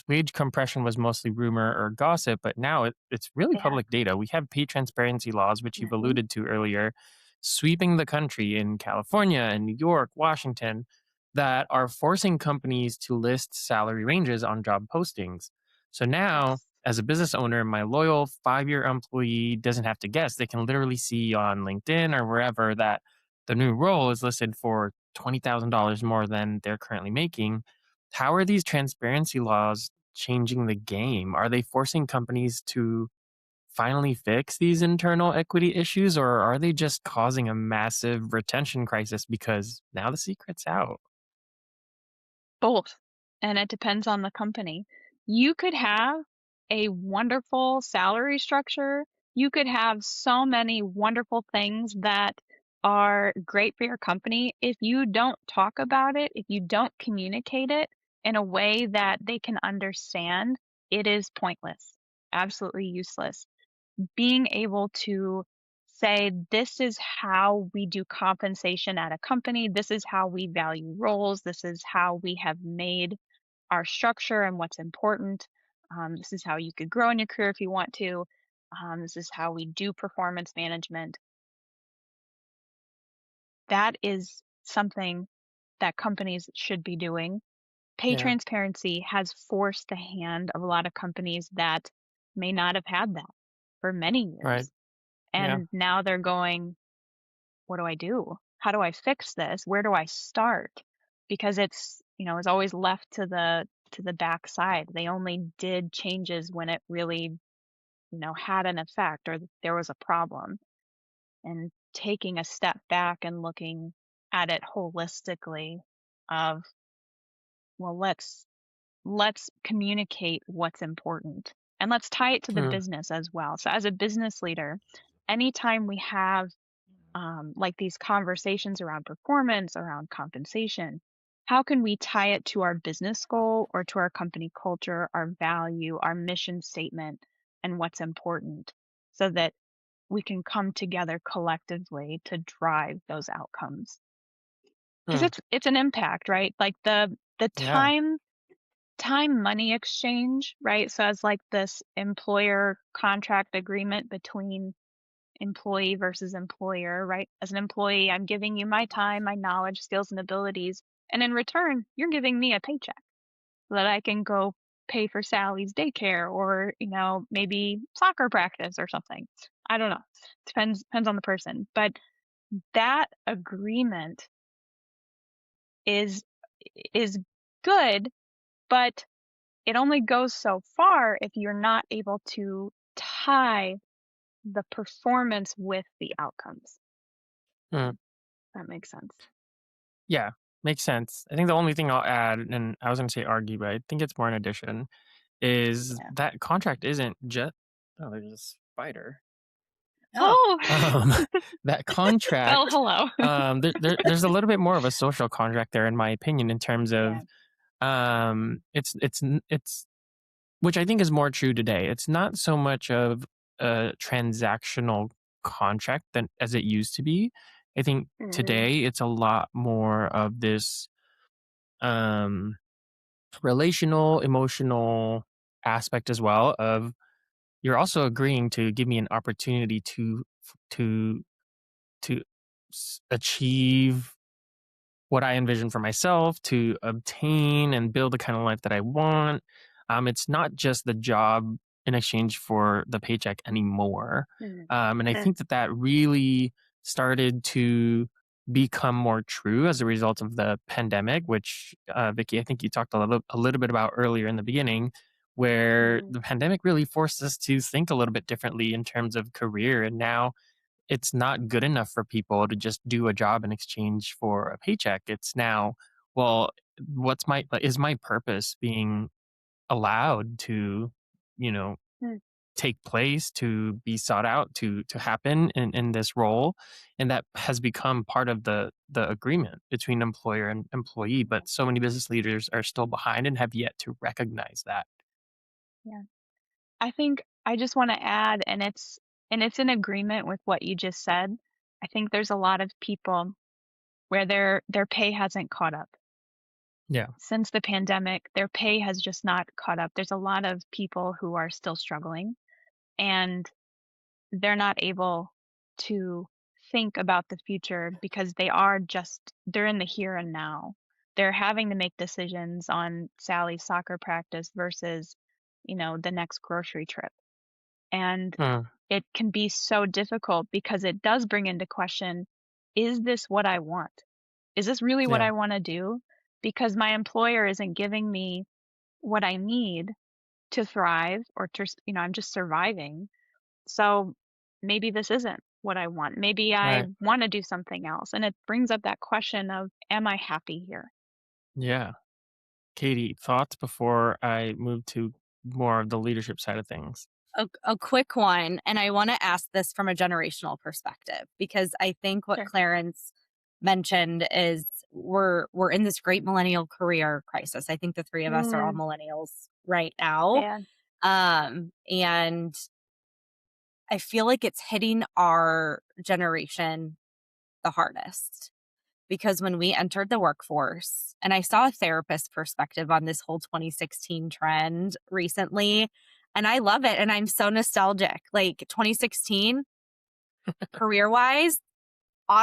wage compression was mostly rumor or gossip, but now it's really public data. We have pay transparency laws, which you've alluded to earlier, sweeping the country in California and New York, Washington, that are forcing companies to list salary ranges on job postings. So now, as a business owner, my loyal 5-year employee doesn't have to guess. They can literally see on LinkedIn or wherever that the new role is listed for $20,000 more than they're currently making. How are these transparency laws changing the game? Are they forcing companies to finally fix these internal equity issues, or are they just causing a massive retention crisis because now the secret's out? both, and it depends on the company. You could have a wonderful salary structure. You could have so many wonderful things that are great for your company. If you don't talk about it, if you don't communicate it in a way that they can understand, it is pointless, absolutely useless. Being able to say, this is how we do compensation at a company. This is how we value roles. This is how we have made our structure and what's important. This is how you could grow in your career if you want to. This is how we do performance management. That is something that companies should be doing. Pay Yeah. transparency has forced the hand of a lot of companies that may not have had that for many Right. years. Yeah. And now they're going, what do I do? How do I fix this? Where do I start? Because it's, it's always left to the backside. They only did changes when it really, had an effect or there was a problem. And taking a step back and looking at it holistically of, well, let's communicate what's important and let's tie it to the Mm. business as well. So as a business leader, anytime we have like these conversations around performance, around compensation, how can we tie it to our business goal or to our company culture, our value, our mission statement, and what's important so that we can come together collectively to drive those outcomes? Because Mm. it's an impact, right? Like the Yeah. time money exchange, right? So as like this employer contract agreement between employee versus employer, right? As an employee, I'm giving you my time, my knowledge, skills, and abilities. And in return, you're giving me a paycheck so that I can go pay for Sally's daycare or, maybe soccer practice or something. I don't know. Depends on the person. But that agreement is is good, but it only goes so far if you're not able to tie the performance with the outcomes. Mm. That makes sense. Yeah. Makes sense. I think the only thing I'll add, and I was going to say argue, but I think it's more an addition, is Yeah. that contract isn't just. Oh, there's a spider. Oh, Um, that Well, contract, hello. there's a little bit more of a social contract there, in my opinion, in terms Yeah. of it's which I think is more true today. It's not so much of a transactional contract than as it used to be. I think Mhm. today it's a lot more of this um, relational, emotional aspect as well. Of you're also agreeing to give me an opportunity to achieve what I envision for myself, to obtain and build the kind of life that I want. It's not just the job in exchange for the paycheck anymore. Mhm. And I Yeah. think that that really started to become more true as a result of the pandemic, which, Vicki, I think you talked a little bit about earlier in the beginning, where Mhm. the pandemic really forced us to think a little bit differently in terms of career. And now it's not good enough for people to just do a job in exchange for a paycheck. It's now, well, is my purpose being allowed to, you know, Mm. take place, to be sought out, to happen in this role? And that has become part of the agreement between employer and employee. But so many business leaders are still behind and have yet to recognize that. Yeah. I think I just want to add, and it's in agreement with what you just said. I think there's a lot of people where their pay hasn't caught up. Yeah. Since the pandemic, their pay has just not caught up. There's a lot of people who are still struggling and they're not able to think about the future because they're in the here and now. They're having to make decisions on Sally's soccer practice versus, the next grocery trip. And Mm, it can be so difficult because it does bring into question, is this what I want? Is this really what yeah. I want to do? Because my employer isn't giving me what I need to thrive or I'm just surviving. So maybe this isn't what I want. Maybe I Right. want to do something else. And it brings up that question of, am I happy here? Yeah. Katie, thoughts before I move to more of the leadership side of things? a quick one. And I want to ask this from a generational perspective because I think what Sure. Clarence mentioned is we're in this great millennial career crisis. I think the three of us are all Mm, millennials right now. yeah. And I feel like it's hitting our generation the hardest because when we entered the workforce, and I saw a therapist perspective on this whole 2016 trend recently, and I love it. And I'm so nostalgic. Like 2016, career wise,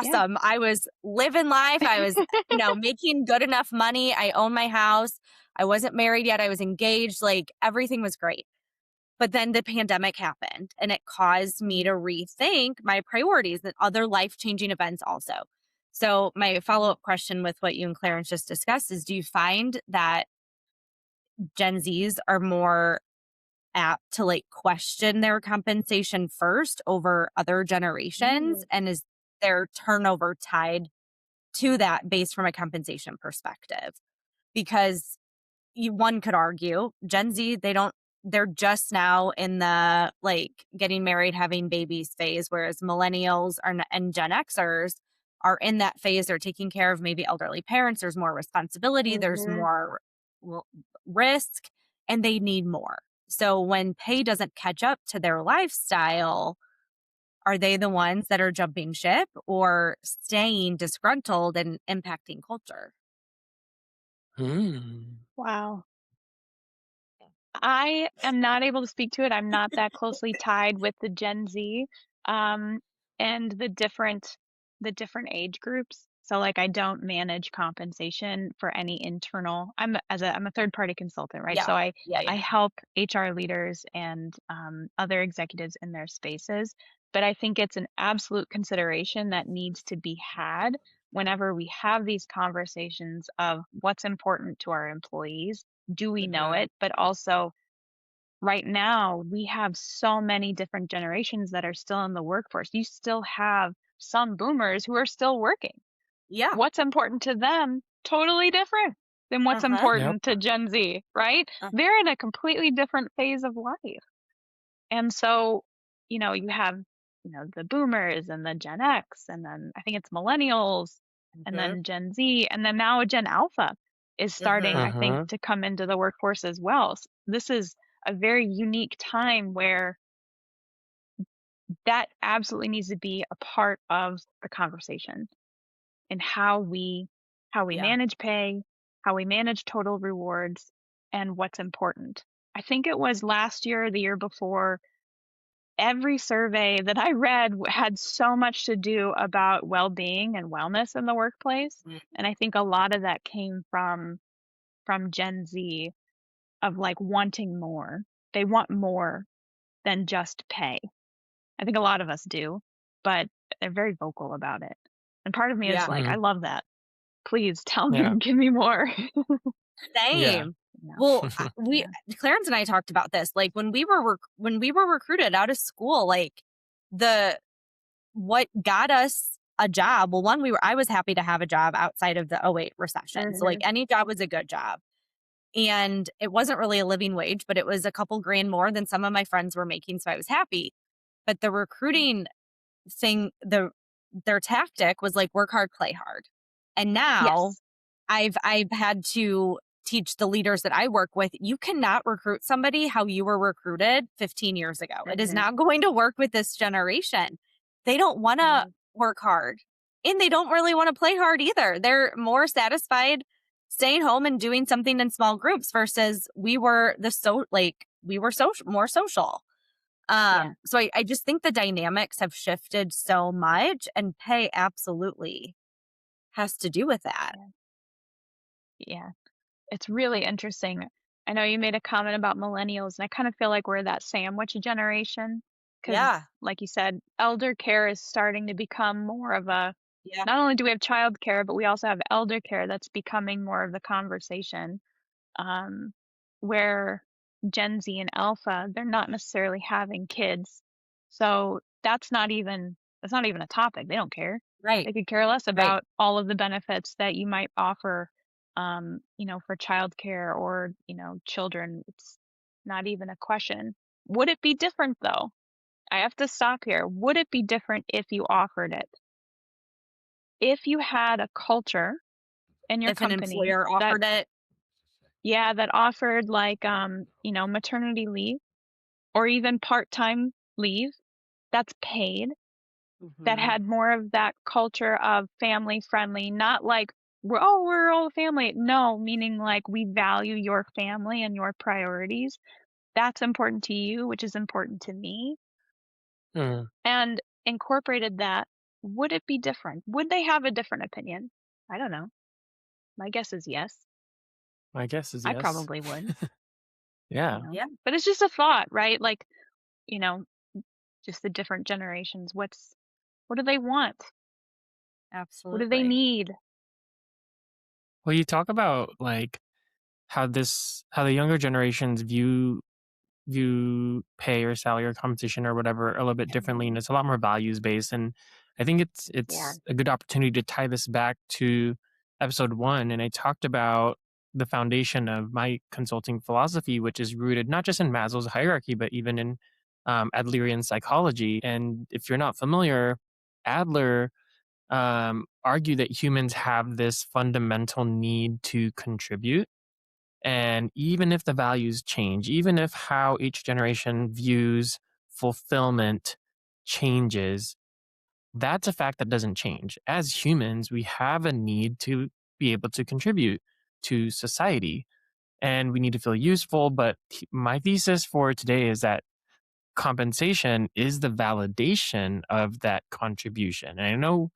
Yeah. awesome. I was living life. I was, making good enough money. I own my house. I wasn't married yet. I was engaged. Like everything was great. But then the pandemic happened and it caused me to rethink my priorities and other life changing events also. So, my follow up question with what you and Clarence just discussed is, do you find that Gen Zs are more apt to like question their compensation first over other generations? And is their turnover tied to that based from a compensation perspective? Because one could argue Gen Z, they're just now in the like getting married, having babies phase, whereas millennials and Gen Xers are in that phase. They're taking care of maybe elderly parents. There's more responsibility. There's more risk, and they need more. So when pay doesn't catch up to their lifestyle, are they the ones that are jumping ship or staying disgruntled and impacting culture? Wow. I am not able to speak to it. I'm not that closely tied with the Gen Z, um, and the different age groups. So like I don't manage compensation for any internal. I'm a third party consultant, right? Yeah. So I Yeah. I Yeah. help HR leaders and other executives in their spaces. But I think it's an absolute consideration that needs to be had whenever we have these conversations of what's important to our employees. Do we know Mhm. it? But also, right now, we have so many different generations that are still in the workforce. You still have some boomers who are still working. Yeah. What's important to them, totally different than what's Uh-huh. Yep. important to Gen Z, right? They're in a completely different phase of life. And so, you have, the boomers and the Gen X, and then I think it's millennials, and Mhm. then Gen Z, and then now a Gen Alpha is starting, Mhm. I think, Mhm. to come into the workforce as well. This is a very unique time where that absolutely needs to be a part of the conversation in how we Yeah. manage pay, how we manage total rewards, and what's important. I think it was last year or the year before, every survey that I read had so much to do about well-being and wellness in the workplace, Mm. and I think a lot of that came from Gen Z of, like, wanting more. They want more than just pay. I think a lot of us do, but they're very vocal about it, and part of me is Yeah. like, "I Mhm. love that. Please tell me, Yeah. give me more." Yeah. Same. Yeah, Well, yeah. Clarence and I talked about this. Like when we were recruited out of school, like the what got us a job. Well, I was happy to have a job outside of the '08 recession. So like Mhm. any job was a good job. And it wasn't really a living wage, but it was a couple grand more than some of my friends were making, so I was happy. But the recruiting thing, their tactic was like work hard, play hard. And now Yes. I've had to teach the leaders that I work with, you cannot recruit somebody how you were recruited 15 years ago. It is Mhm. not going to work with this generation. They don't want to Mhm. work hard and they don't really want to play hard either. They're more satisfied staying home and doing something in small groups versus we were social, more social. Yeah. So I just think the dynamics have shifted so much and pay absolutely has to do with that. Yeah. Yeah. It's really interesting. I know you made a comment about millennials, and I kind of feel like we're that sandwich generation because, Yeah. like you said, elder care is starting to become more of a. Yeah. Not only do we have child care, but we also have elder care that's becoming more of the conversation. Um, where Gen Z and Alpha, they're not necessarily having kids, so that's not even a topic. They don't care. Right. They could care less Right. about all of the benefits that you might offer, for childcare or, children. It's not even a question. Would it be different though? I have to stop here. Would it be different if you offered it? If you had a culture in your If an company employer that, offered it, yeah, that offered like, maternity leave or even part-time leave, that's paid, that Mhm. had more of that culture of family friendly, not like we're all family. No, meaning like we value your family and your priorities. That's important to you, which is important to me, Mm, and incorporated that. Would it be different? Would they have a different opinion? I don't know. My guess is yes. my guess is I yes. probably would, Yeah. Yeah, but it's just a thought, right? Like, you know, just the different generations. What do they want? What do they absolutely. need? Well, you talk about like how the younger generations view pay or salary or compensation or whatever a little bit differently, and Mhm. it's a lot more values based. And I think Yeah. it's a good opportunity to tie this back to episode one. And I talked about the foundation of my consulting philosophy, which is rooted not just in Maslow's hierarchy, but even in Adlerian psychology. And if you're not familiar, Adler argued that humans have this fundamental need to contribute. And even if the values change, even if how each generation views fulfillment changes, that's a fact that doesn't change. As humans, we have a need to be able to contribute to society and we need to feel useful. But my thesis for today is that compensation is the validation of that contribution. And I know,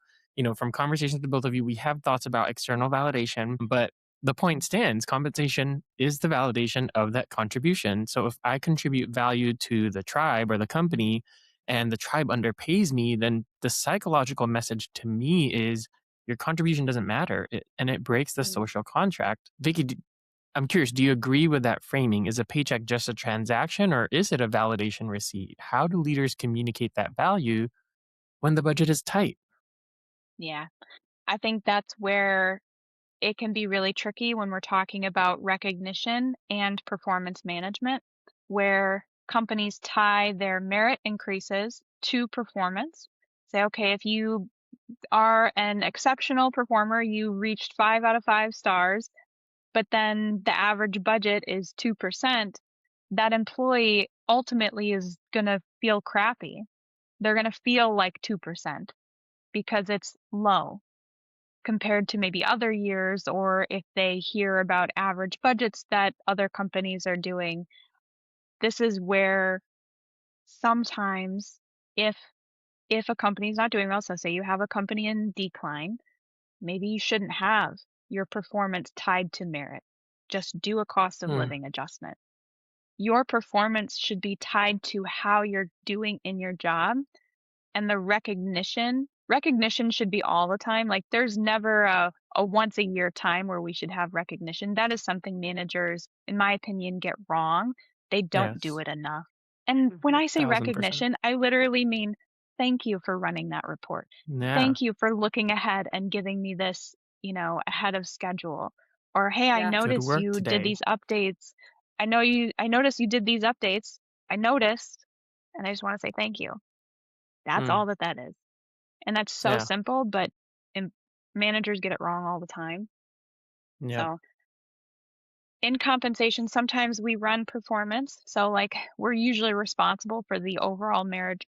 from conversations with both of you, we have thoughts about external validation, but the point stands compensation is the validation of that contribution. So if I contribute value to the tribe or the company and the tribe underpays me, then the psychological message to me is your contribution doesn't matter and it breaks the Mhm. social contract. Vicky, I'm curious, do you agree with that framing? Is a paycheck just a transaction or is it a validation receipt? How do leaders communicate that value when the budget is tight? Yeah. I think that's where it can be really tricky when we're talking about recognition and performance management, where companies tie their merit increases to performance. Say, okay, if you are an exceptional performer, you reached 5 out of 5 stars, but then the average budget is 2%, that employee ultimately is going to feel crappy. They're going to feel like 2% because it's low compared to maybe other years, or if they hear about average budgets that other companies are doing. This is where sometimes if if a company's not doing well, so say you have a company in decline, maybe you shouldn't have your performance tied to merit. Just do a cost of Mm, living adjustment. Your performance should be tied to how you're doing in your job, and the recognition should be all the time. Like there's never a once a year time where we should have recognition. That is something managers, in my opinion, get wrong. They don't do yes, it enough. And when Mhm. I say 1000%. recognition, I literally mean thank you for running that report. Yeah. Thank you for looking ahead and giving me this, ahead of schedule. Or hey, I Yeah. Good noticed work you did today. these updates. I noticed you did these updates. I noticed, and I just want to say thank you. That's Mm, all that is. And that's so yeah. simple, but im managers get it wrong all the time. Yep. So, in compensation, sometimes we run performance. So, like, we're usually responsible for the overall merit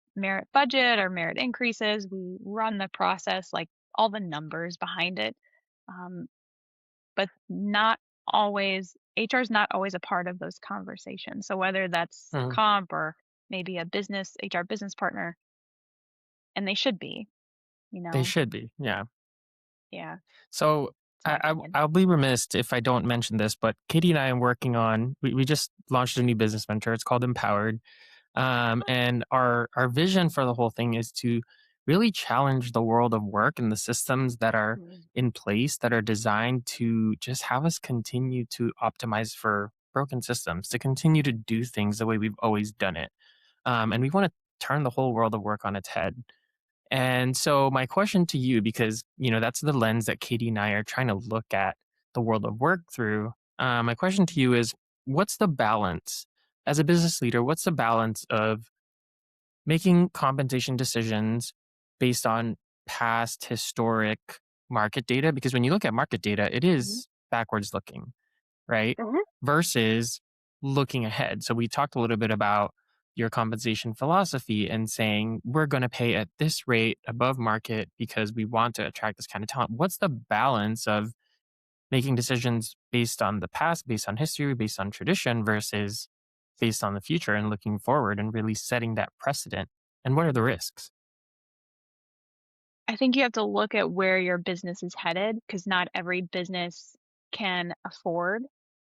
budget or merit increases. We run the process, like all the numbers behind it. Um, but not always HR is not always a part of those conversations. So whether that's Mm, comp or maybe a business HR business partner, and they should be, you they know. should be. Yeah. Yeah, So it's my opinion. I'll be remiss if I don't mention this, but Katie and I are working on, we just launched a new business venture. It's called Empowered. And our vision for the whole thing is to really challenge the world of work and the systems that are Mhm. in place that are designed to just have us continue to optimize for broken systems, to continue to do things the way we've always done it. And we want to turn the whole world of work on its head. And so my question to you, because that's the lens that Katie and I are trying to look at the world of work through. My question to you is, what's the balance as a business leader? What's the balance of making compensation decisions based on past historic market data? Because when you look at market data, it Mhm. is backwards looking, right? Mhm. Versus looking ahead. So we talked a little bit about your compensation philosophy and saying, we're going to pay at this rate above market because we want to attract this kind of talent. What's the balance of making decisions based on the past, based on history, based on tradition versus based on the future and looking forward and really setting that precedent? And what are the risks? I think you have to look at where your business is headed because not every business can afford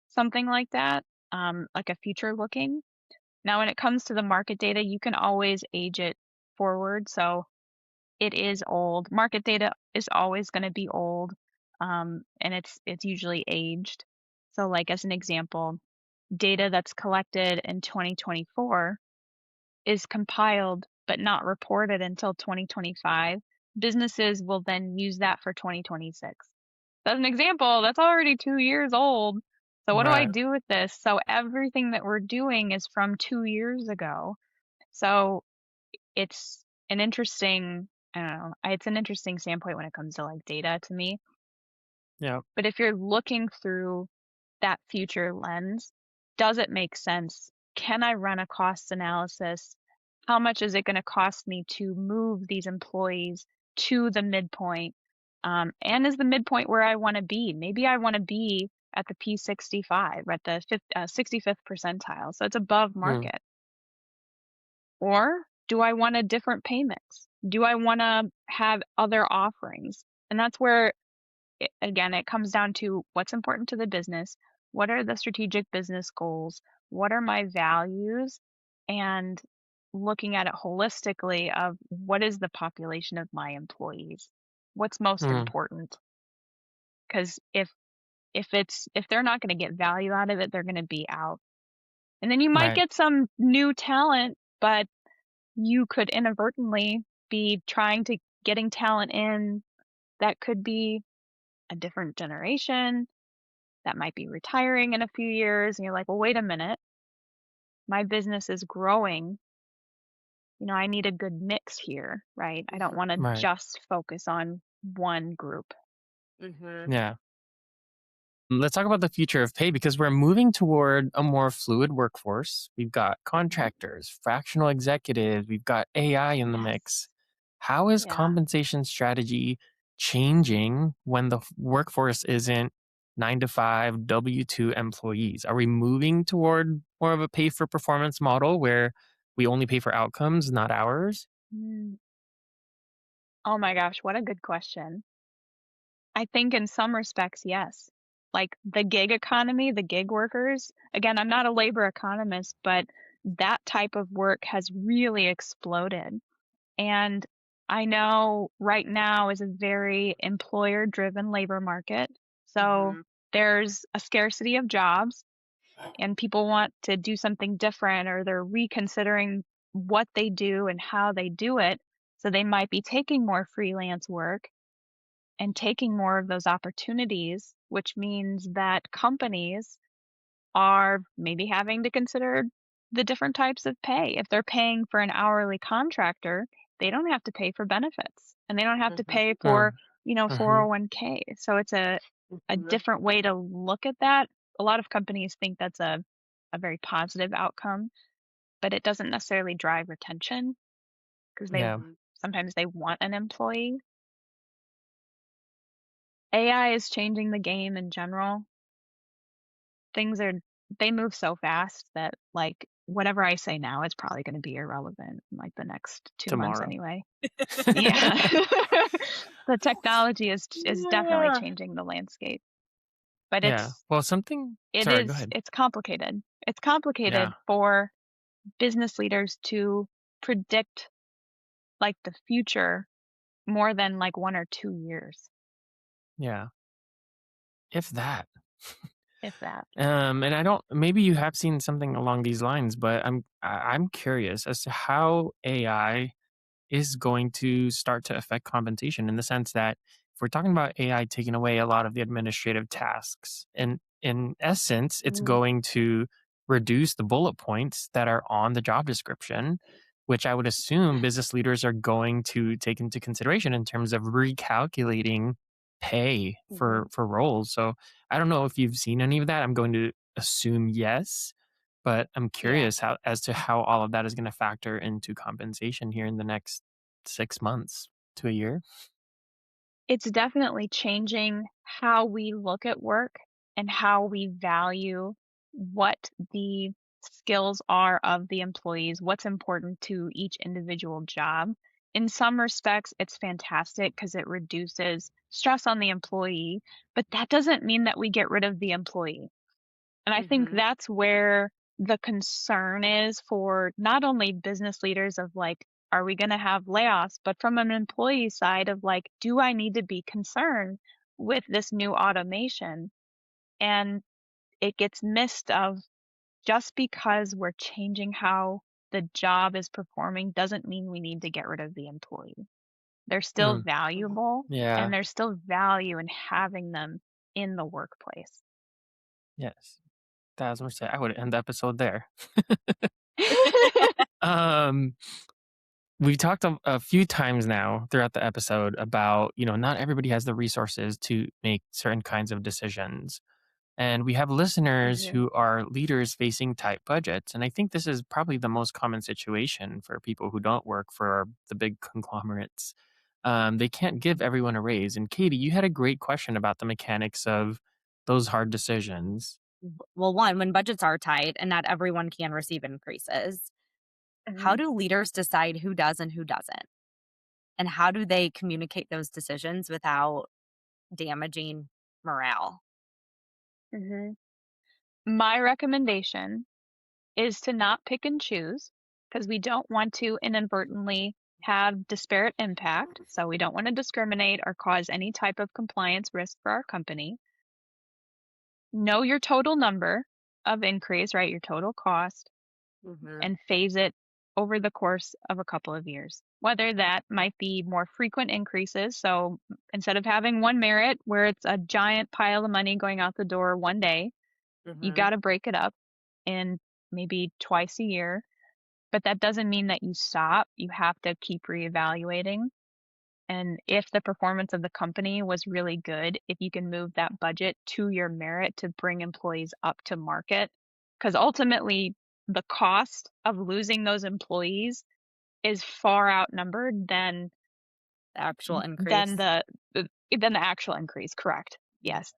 something like that, like a future looking. Now, when it comes to the market data, you can always age it forward. So it is old. Market data is always going to be old, and it's usually aged. So, like as an example, data that's collected in 2024 is compiled but not reported until 2025. Businesses will then use that for 2026. As an example, that's already 2 years old. So what do I Right. do with this? So everything that we're doing is from 2 years ago. So it's an interesting, I don't know, it's an interesting standpoint when it comes to like data to me. Yeah. But if you're looking through that future lens, does it make sense? Can I run a cost analysis? How much is it going to cost me to move these employees to the midpoint? And is the midpoint where I want to be? Maybe I want to be at the P65, at the 65th percentile. So it's above Mm, market. Or do I want a different pay mix? Do I want to have other offerings? And that's where, again, it comes down to what's important to the business. What are the strategic business goals? What are my values? And looking at it holistically of what is the population of my employees? What's most mm, important? Because if they're not going to get value out of it, they're going to be out. And then you might right. get some new talent, but you could inadvertently be trying to getting talent in that could be a different generation that might be retiring in a few years. And you're like, well, wait a minute, my business is growing. I need a good mix here, right? I don't want to Right. just focus on one group. Mm-hmm. Yeah. Let's talk about the future of pay because we're moving toward a more fluid workforce. We've got Mhm. contractors, fractional executives, we've got AI in the mix. Yes. How is Yeah. compensation strategy changing when the workforce isn't 9 to 5 W-2 employees? Are we moving toward more of a pay for performance model where we only pay for outcomes, not hours? Mm. Oh my gosh, what a good question. I think in some respects, yes. Like the gig economy, the gig workers, again, I'm not a labor economist, but that type of work has really exploded. And I know right now is a very employer driven labor market. So Mm-hmm. there's a scarcity of jobs and people want to do something different or they're reconsidering what they do and how they do it. So they might be taking more freelance work and taking more of those opportunities, which means that companies are maybe having to consider the different types of pay. If they're paying for an hourly contractor, they don't have to pay for benefits and they don't have to Mm-hmm. pay Uh, for, uh-huh. 401k. So it's a Mm-hmm. different way to look at that. A lot of companies think that's a very positive outcome, but it doesn't necessarily drive retention because they Yeah. Mm-hmm. sometimes they want an employee. AI is changing the game in general. Things are they move so fast that like whatever I say now is probably going to be irrelevant in like the next 2 months Tomorrow. anyway. Yeah. The technology is definitely Yeah. changing the landscape, but Yeah. Well, something. Sorry, go ahead. it's complicated. It's Yeah. complicated for business leaders to predict like the future more than like 1 or 2 years, Yeah. If that. if that. And I don't. Maybe you have seen something along these lines, but I'm curious as to how AI is going to start to affect compensation in the sense that if we're talking about AI taking away a lot of the administrative tasks, and in essence, it's Mm-hmm. going to reduce the bullet points that are on the job description, which I would assume business leaders are going to take into consideration in terms of recalculating pay Mm-hmm. for roles. So I don't know if you've seen any of that. I'm going to assume yes, But I'm Yeah. curious as to how all of that is going to factor into compensation here in the next 6 months to a year. It's definitely changing how we look at work and how we value what the skills are of the employees, what's important to each individual job. In some respects, it's fantastic because it reduces stress on the employee, but that doesn't mean that we get rid of the employee. And I think Mm-hmm. that's where the concern is for not only business leaders of like, are we going to have layoffs, but from an employee side of like, do I need to be concerned with this new automation? And it gets missed of just because we're changing how the job is performing doesn't mean we need to get rid of the employee. They're still Mm, valuable and yeah. there's still value in having them in the workplace. Yes. 1000%. I would end the episode there. Um, we talked a few times now throughout the episode about, not everybody has the resources to make certain kinds of decisions. And we have listeners Mhm. who are leaders facing tight budgets. And I think this is probably the most common situation for people who don't work for the big conglomerates. They can't give everyone a raise. And Katie, you had a great question about the mechanics of those hard decisions. Well, one, when budgets are tight and not everyone can receive increases, how Mhm. do leaders decide who does and who doesn't? And how do they communicate those decisions without damaging morale? Mhm. My recommendation is to not pick and choose because we don't want to inadvertently have disparate impact. So we don't want to discriminate or cause any type of compliance risk for our company. Know your total number of increase, right? Your total cost, Mm-hmm. and phase it over the course of a couple of years. Whether that might be more frequent increases. So instead of having one merit where it's a giant pile of money going out the door one day, you Mm-hmm. got to break it up in maybe twice a year. But that doesn't mean that you stop. You have to keep reevaluating. And if the performance of the company was really good, if you can move that budget to your merit to bring employees up to market, because ultimately the cost of losing those employees is far outnumbered The actual than increase. the actual increase. Correct. Yes.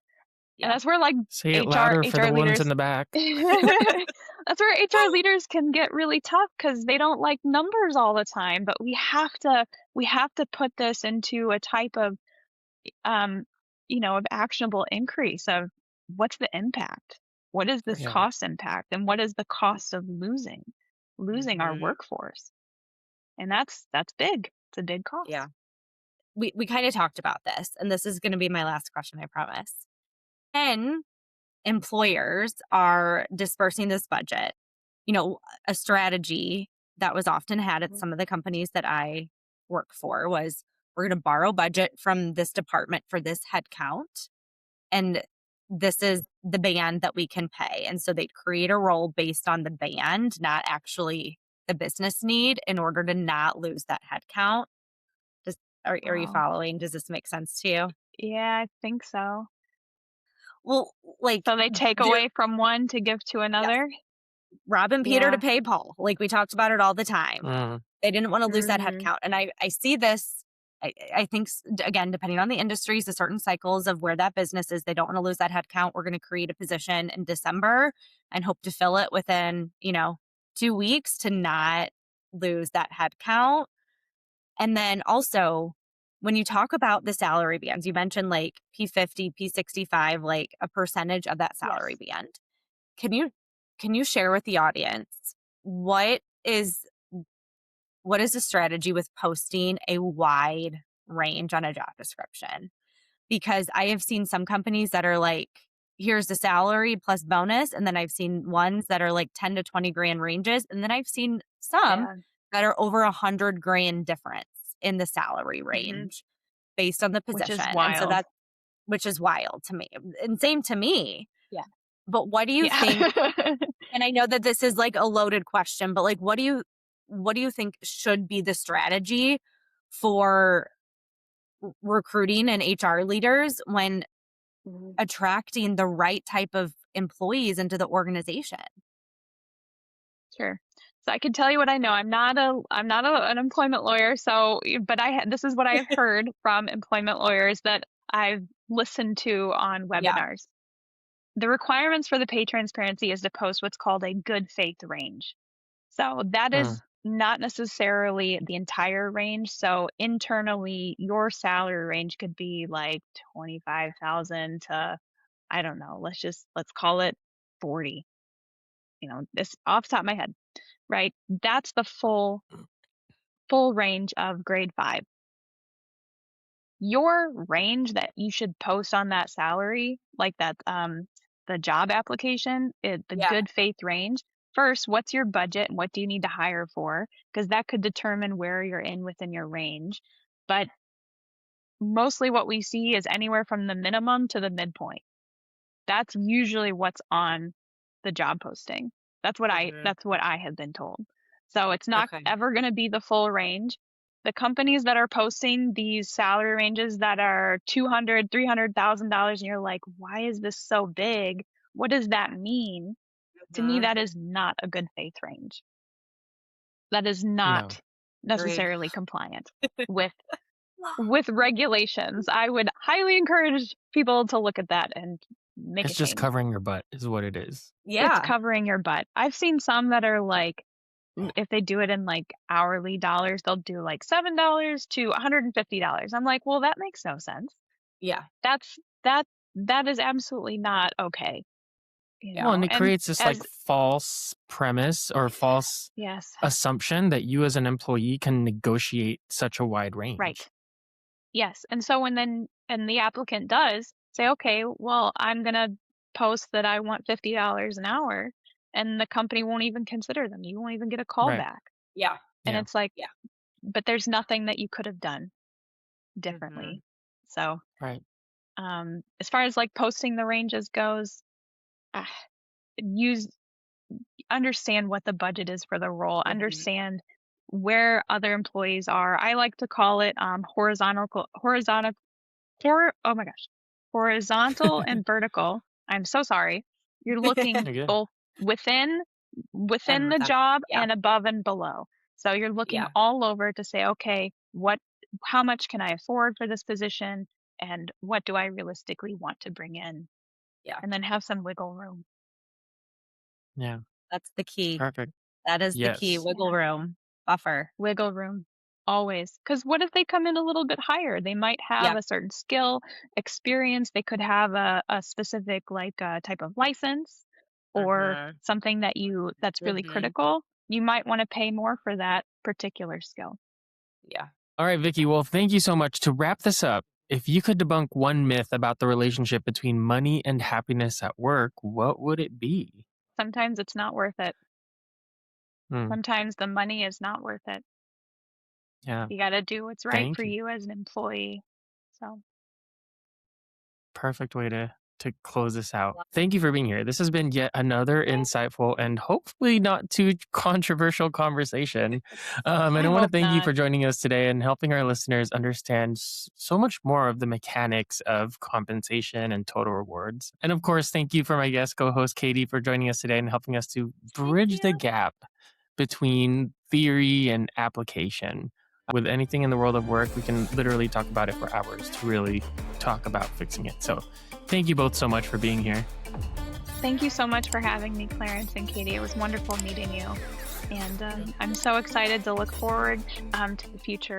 And Yeah. that's where like Say it HR louder for HR the ones in leaders the back. that's where HR leaders can get really tough because they don't like numbers all the time. But we have to put this into a type of um, of actionable increase of what's the impact? What is this Yeah. cost impact? And what is the cost of losing our Mm-hmm. workforce? And that's big. It's a big Yeah. cost. We kind of talked about this, and this is going to be my last question, I promise. When employers are dispersing this budget, a strategy that was often had at Mhm. some of the companies that I work for was we're going to borrow budget from this department for this headcount, and this is the band that we can pay. And so they'd create a role based on the band, not actually the business need, in order to not lose that headcount. Just are you Wow. following? Does this make sense to you? Yeah, I think so. Well, like So they take there, away from one to give to yes, another? robbing Peter to Yeah. pay Paul. Like we talked about it all the time. Mm, They didn't want to lose that Mhm. headcount. And I see this. I think, again, depending on the industries, the certain cycles of where that business is, they don't want to lose that headcount. We're going to create a position in December and hope to fill it within, 2 weeks to not lose that headcount. And then also, when you talk about the salary bands, you mentioned like P50, P65, like a percentage of that salary Yes. band. Can you share with the audience what is what is the strategy with posting a wide range on a job description? Because I have seen some companies that are like, here's the salary plus bonus. And then I've seen ones that are like 10 to 20 grand ranges. And then I've seen some Yeah. that are over 100 grand difference in the salary Mhm. range based on the Which position. is And so wild. that's, which is wild to me and same to me. Yeah. But what do you Yeah. think? And I know that this is like a loaded question, but like, what do you think should be the strategy for recruiting and HR leaders when Mhm. attracting the right type of employees into the organization? Sure. So I can tell you what I know. I'm not an employment lawyer, so but this is what I've heard from employment lawyers that I've listened to on webinars. The requirements for the pay transparency is to post what's called a good faith range. So that is not necessarily the entire range. So internally, your salary range could be like 25,000 to, I don't know, let's call it 40. This off the top of my head, right? That's the full range of grade 5. Your range that you should post on that salary, like that, the job application, the good faith range. First, what's your budget and what do you need to hire for? Because that could determine where you're within your range. But mostly what we see is anywhere from the minimum to the midpoint. That's usually what's on the job posting. That's what I have been told. So it's not ever going to be the full range. The companies that are posting these salary ranges that are $200,000, $300,000, and you're like, why is this so big? What does that mean? To me, that is not a good faith range. That is not necessarily compliant with regulations. I would highly encourage people to look at that and make It's just covering your butt is what it is. It's covering your butt. I've seen some that are like, if they do it in like hourly dollars, they'll do like $7 to $150. I'm like, well, that makes no sense. Yeah. That is absolutely not okay. Well, and it creates this like false premise or false assumption that you as an employee can negotiate such a wide range. Right. Yes. And so and the applicant does say, okay, well, I'm going to post that I want $50 an hour, and the company won't even consider them. You won't even get a call back. Yeah. And it's like, but there's nothing that you could have done differently. So, as far as like posting the ranges goes, understand what the budget is for the role, understand where other employees are. I like to call it horizontal and vertical. I'm so sorry. You're looking both within the job and above and below. So you're looking all over to say, okay, how much can I afford for this position, and what do I realistically want to bring in? Yeah. And then have some wiggle room. Yeah. That's the key. Perfect. That is the key. Wiggle room. Buffer. Wiggle room. Always. Because what if they come in a little bit higher? They might have a certain skill, experience. They could have a specific type of license or something that's really critical. You might want to pay more for that particular skill. Yeah. All right, Vicki. Well, thank you so much. To wrap this up, if you could debunk one myth about the relationship between money and happiness at work, what would it be? Sometimes it's not worth it. Sometimes the money is not worth it. Yeah. You got to do what's right for you as an employee. So. Perfect way to close this out. Thank you for being here. This has been yet another insightful and hopefully not too controversial conversation. And I want to thank you for joining us today and helping our listeners understand so much more of the mechanics of compensation and total rewards. And of course, thank you for my guest co-host, Caty, for joining us today and helping us to bridge the gap between theory and application. With anything in the world of work, we can literally talk about it for hours to really talk about fixing it. So thank you both so much for being here. Thank you so much for having me, Clarence and Caty. It was wonderful meeting you. And I'm so excited to look forward to the future